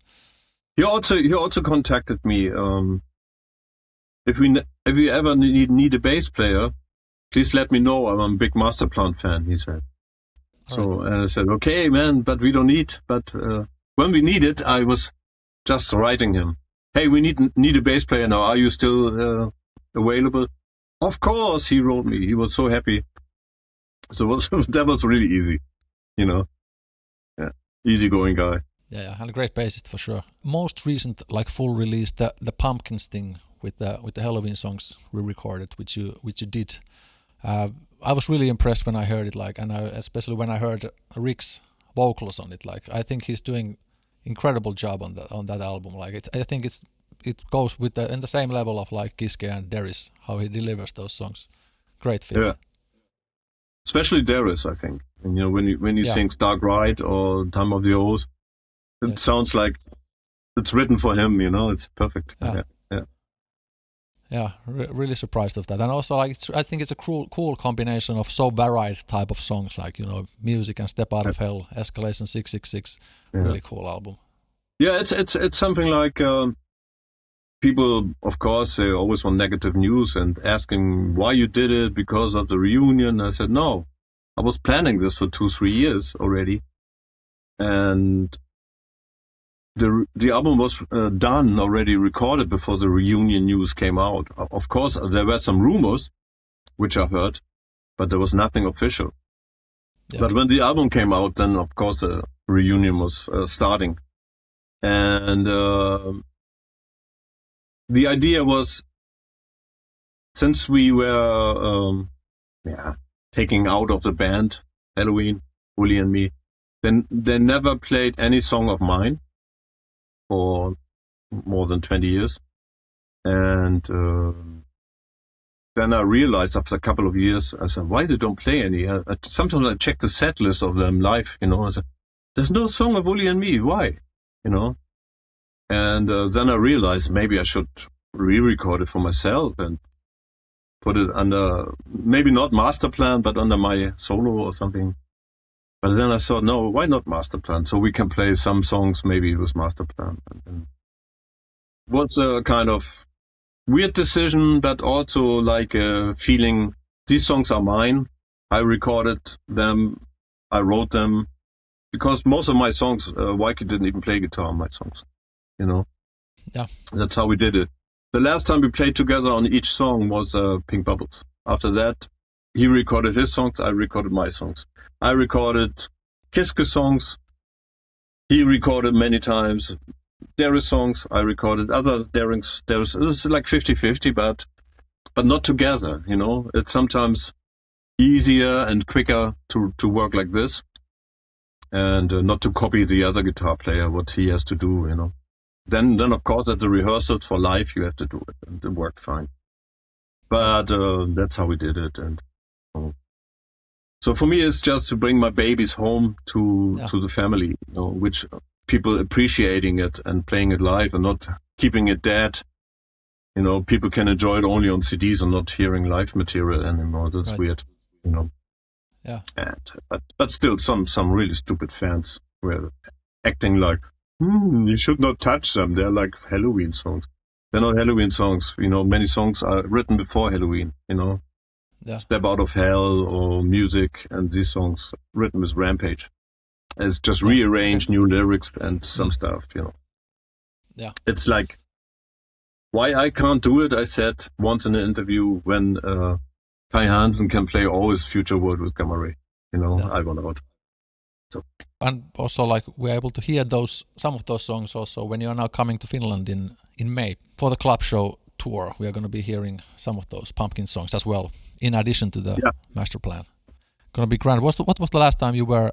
He also contacted me. If you ever need a bass player, please let me know. I'm a big MasterPlan fan, he said. So I said, okay, man, but we don't need. But when we need it, I was just writing him, hey, we need a bass player now. Are you still available? Of course, he wrote me. He was so happy. So that was really easy, you know. Yeah, easygoing guy. Yeah, and a great bassist for sure. Most recent, like full release, the PumpKings thing with the Helloween songs we recorded, which you did. I was really impressed when I heard it, like, and especially when I heard Rick's vocals on it. Like, I think he's doing incredible job on that album. Like, I think it goes with in the same level of like Kiske and Darius, how he delivers those songs. Great fit. Yeah. Especially Darius, I think. And, you know, when he sings Dark Ride or Time of the Oath, it sounds like it's written for him. You know, it's perfect. Yeah, really surprised of that. And also, like, I think it's a cool combination of so varied type of songs, like, you know, Music and Step Out of Hell, Escalation 666. Really cool album. Yeah, it's something like people, of course, they always want negative news and asking why you did it because of the reunion. I said, no, I was planning this for 2-3 years already. And the album was done already, recorded before the reunion news came out. Of course, there were some rumors, which I heard, but there was nothing official. Yeah. But when the album came out, then of course the reunion was starting. And the idea was, since we were taking out of the band, Helloween, Uli and me, then they never played any song of mine for more than 20 years. And then I realized after a couple of years, I said, why they don't play any? Sometimes I check the set list of them live, you know. I said, there's no song of Uli and me, why? You know? And then I realized maybe I should re-record it for myself and put it under, maybe not MasterPlan, but under my solo or something. But then I thought, no, why not MasterPlan? So we can play some songs maybe with MasterPlan. And it was a kind of weird decision, but also like a feeling, these songs are mine. I recorded them, I wrote them, because most of my songs, Waiki didn't even play guitar on my songs, you know? Yeah. That's how we did it. The last time we played together on each song was Pink Bubbles. After that, he recorded his songs, I recorded my songs. I recorded Kiske songs. He recorded many times Darius songs. I recorded other Darius. It was like 50-50, but not together, you know. It's sometimes easier and quicker to work like this and not to copy the other guitar player, what he has to do, you know. Then of course, at the rehearsals for live, you have to do it, and it worked fine. But that's how we did it, and so for me, it's just to bring my babies home to the family, you know, which people appreciating it and playing it live and not keeping it dead. You know, people can enjoy it only on CDs and not hearing live material anymore. That's weird, you know. Yeah. And, but still, some really stupid fans were acting like, you should not touch them. They're like Helloween songs. They're not Helloween songs. You know, many songs are written before Helloween, you know. Yeah. Step Out of Hell or Music, and these songs written with Rampage. It's just rearranged new lyrics and some stuff, you know. Yeah. It's like, why I can't do it, I said once in an interview, when Kai Hansen can play always Future World with Gamma Ray. You know, I want out. So. And also, like, we're able to hear some of those songs also when you're now coming to Finland in May for the club show tour. We are going to be hearing some of those PumpKins songs as well, in addition to the MasterPlan. Going to be grand. What was the last time you were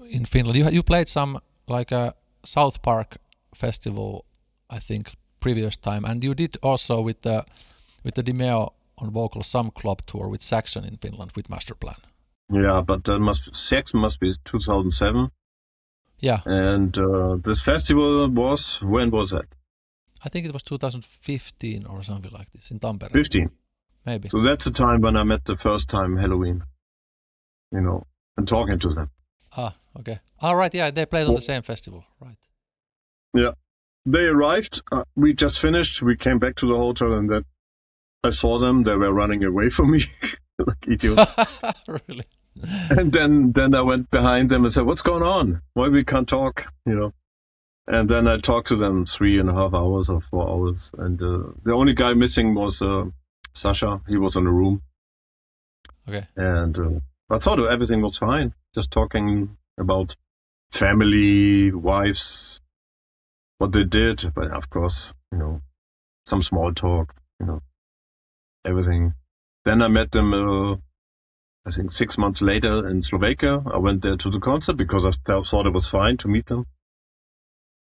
in Finland? You played some, like a South Park festival, I think, previous time, and you did also with the Dimeo on vocal some club tour with Saxon in Finland with MasterPlan. Yeah, but Saxon must be 2007. Yeah. And this festival when was that? I think it was 2015 or something like this in Tampere. 15. Maybe. So that's the time when I met the first time Helloween, and talking to them. Ah, okay. All right, yeah, they played on the same festival, right? Yeah. They arrived, we just finished, we came back to the hotel, and then I saw them, they were running away from me, like idiots. Really? And then I went behind them and said, what's going on? Why we can't talk, And then I talked to them 3.5 hours or 4 hours, and the only guy missing was Sasha. He was in the room. Okay. And I thought everything was fine, just talking about family, wives, what they did, but of course, some small talk, everything. Then I met them, I think 6 months later in Slovakia. I went there to the concert because I thought it was fine to meet them.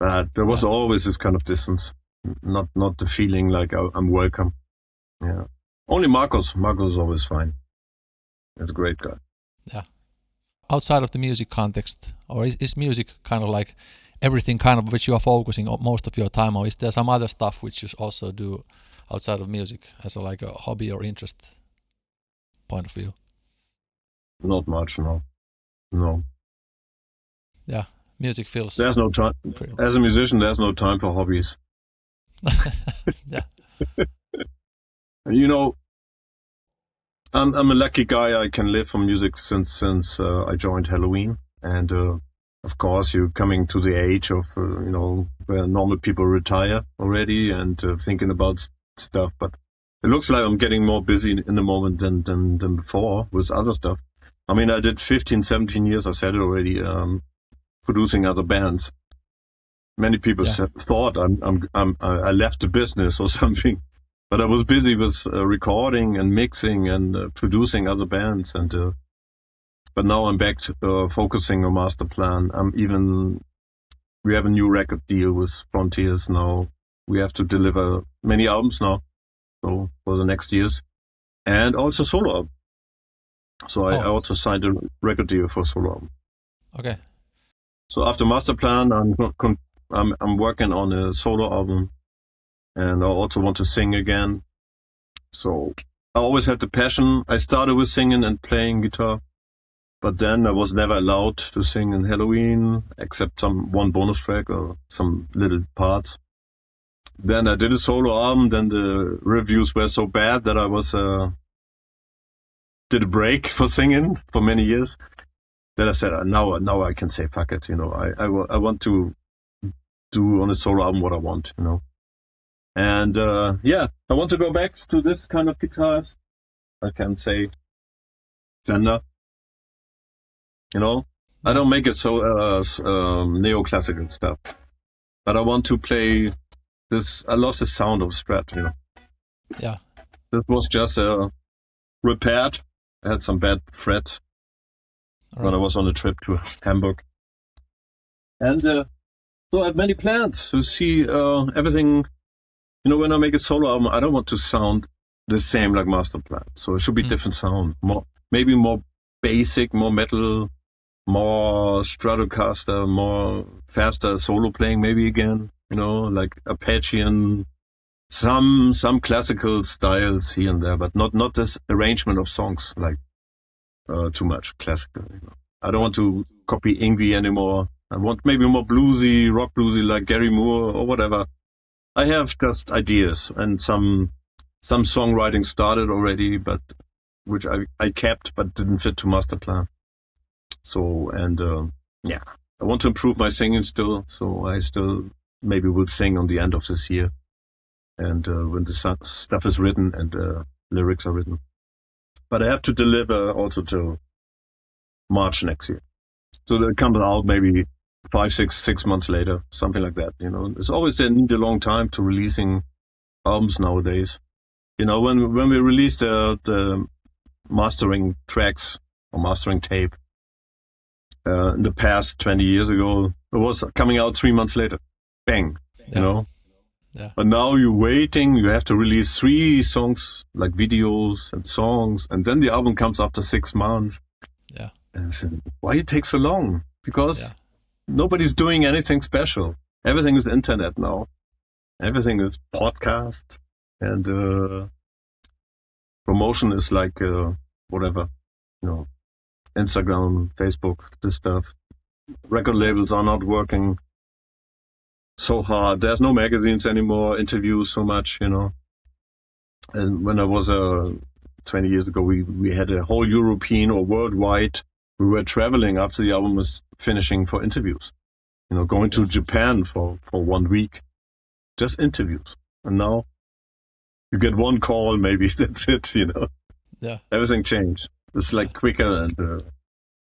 But there was always this kind of distance, not the feeling like I'm welcome. Yeah. Only Marcos is always fine. That's a great guy. Yeah. Outside of the music context, or is music kind of like everything kind of which you are focusing on most of your time, or is there some other stuff which you also do outside of music as like a hobby or interest point of view? Not much, no. No. Yeah, music feels... There's no time. As a musician, there's no time for hobbies. Yeah. I'm a lucky guy. I can live from music since I joined Helloween. And of course, you're coming to the age of, where normal people retire already and thinking about stuff. But it looks like I'm getting more busy in the moment than before with other stuff. I mean, I did 15, 17 years, I said it already, producing other bands. Many people thought I left the business or something. But I was busy with recording and mixing and producing other bands, but now I'm back to focusing on MasterPlan. We have a new record deal with Frontiers now. We have to deliver many albums now, so for the next years, and also solo album. So I also signed a record deal for solo album. Okay. So after MasterPlan, I'm working on a solo album. And I also want to sing again. So I always had the passion. I started with singing and playing guitar, but then I was never allowed to sing in Helloween, except one bonus track or some little parts. Then I did a solo album. Then the reviews were so bad that I did a break for singing for many years. Then I said, now I can say fuck it. I want to do on a solo album what I want. And I want to go back to this kind of guitars. I can say Fender. I don't make it so neoclassical stuff, but I want to play this. I love the sound of Strat. Yeah. This was just repaired. I had some bad frets when I was on a trip to Hamburg, and so I have many plans to see everything. When I make a solo album, I don't want to sound the same like MasterPlan. So it should be different sound. Maybe more basic, more metal, more Stratocaster, more faster solo playing maybe again. Like Apachean, some classical styles here and there, but not this arrangement of songs like too much classical. I don't want to copy Yngwie anymore. I want maybe more bluesy, rock bluesy like Gary Moore or whatever. I have just ideas, and some songwriting started already, but which I kept but didn't fit to MasterPlan. So, I want to improve my singing still, so I still maybe will sing on the end of this year, and when the stuff is written and lyrics are written. But I have to deliver also till March next year. So that comes out maybe 6 months later, something like that. It's always they need a long time to releasing albums nowadays. When we released the mastering tracks or mastering tape in the past 20 years ago, it was coming out 3 months later. Bang, Yeah. But now you're waiting. You have to release 3 songs, like videos and songs, and then the album comes after 6 months. Yeah. And I said, why it takes so long? Because nobody's doing anything special. Everything is internet now. Everything is podcast, and promotion is like whatever, Instagram, Facebook, this stuff. Record labels are not working so hard. There's no magazines anymore, interviews so much, And when I was 20 years ago, we had a whole European or worldwide. We were traveling after the album was finishing for interviews. Going to Japan for 1 week, just interviews. And now you get one call, maybe that's it. Yeah. Everything changed. It's like quicker and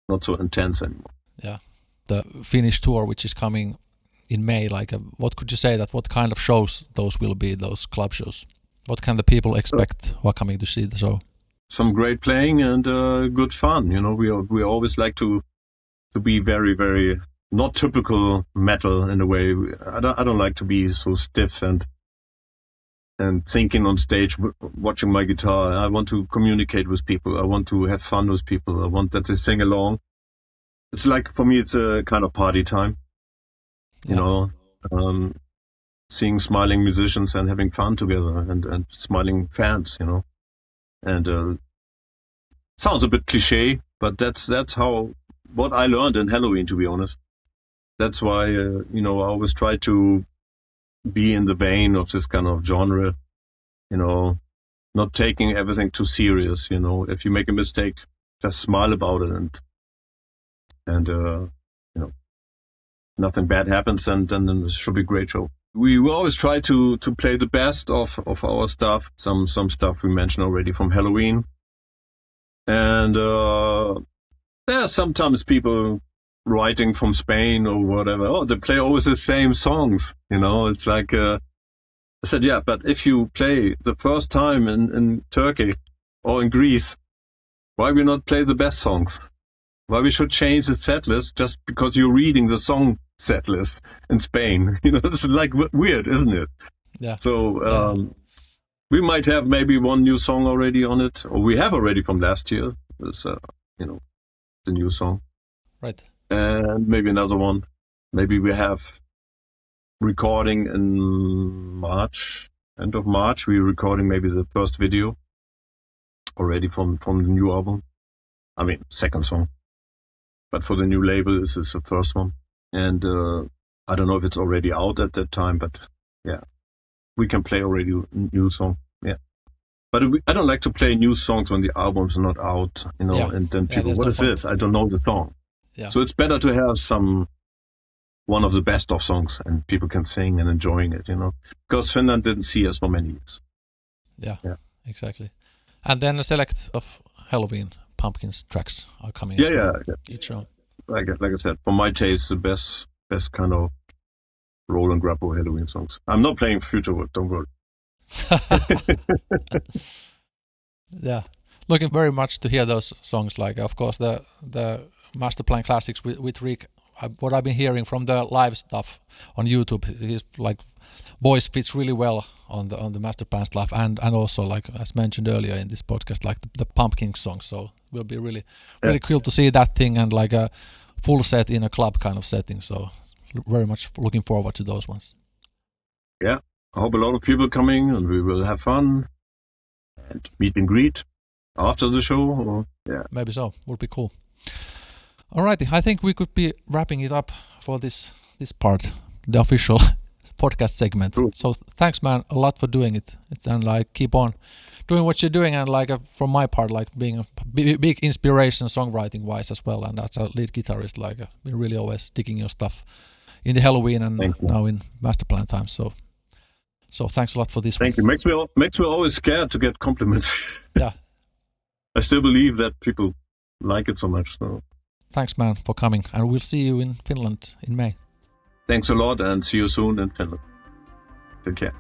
not so intense anymore. Yeah. The Finnish tour, which is coming in May, what could you say that what kind of shows those will be, those club shows? What can the people expect who are coming to see the show? Some great playing and good fun. We always like to be very, very not typical metal in a way. I don't like to be so stiff and thinking on stage, watching my guitar. I want to communicate with people. I want to have fun with people. I want that they sing along. It's like, for me, it's a kind of party time. Seeing smiling musicians and having fun together and smiling fans, And sounds a bit cliche, but that's what I learned in Helloween, to be honest. That's why, I always try to be in the vein of this kind of genre, not taking everything too serious, If you make a mistake, just smile about it and nothing bad happens, and then it should be a great show. We will always try to play the best of our stuff. Some stuff we mentioned already from Helloween. And sometimes people writing from Spain or whatever, they play always the same songs. It's like, I said, yeah, but if you play the first time in Turkey or in Greece, why we not play the best songs? Why we should change the set list just because you're reading the song set list in Spain? It's like weird, isn't it? Yeah. So we might have maybe one new song already on it, or we have already from last year. It's the new song, right? And maybe another one. Maybe we have recording in March, end of March. We're recording maybe the first video already from the new album. I mean, second song. But for the new label, this is the first one. And I don't know if it's already out at that time, but yeah, we can play already a new song. Yeah. But I don't like to play new songs when the album's not out, and then people, what is this? I don't know the song. Yeah. So it's better to have one of the best of songs and people can sing and enjoying it, because Finland didn't see us for many years. Yeah, exactly. And then a select of Helloween PumpKings tracks are coming. Yeah. Each show. Like I said, for my taste, the best kind of Roland Grapow Helloween songs. I'm not playing Future Wood, don't worry. Yeah, looking very much to hear those songs. Of course, the MasterPlan classics with Rick. What I've been hearing from the live stuff on YouTube, his voice fits really well on the MasterPlan stuff, and also as mentioned earlier in this podcast, the PumpKings songs. So it will be really cool to see that thing and a full set in a club kind of setting. So very much looking forward to those ones. Yeah, I hope a lot of people coming and we will have fun and meet and greet after the show. Maybe so. Would be cool. Alrighty, I think we could be wrapping it up for this part, the official podcast segment. True. So thanks, man, a lot for doing it. And keep on doing what you're doing, and from my part, being a big inspiration songwriting wise as well. And as a lead guitarist, been really always digging your stuff in the Helloween and now in MasterPlan times. So thanks a lot for this. Thank you. Makes me always scared to get compliments. Yeah. I still believe that people like it so much. So. Thanks, man, for coming, and we'll see you in Finland in May. Thanks a lot, and see you soon in Finland. Take care.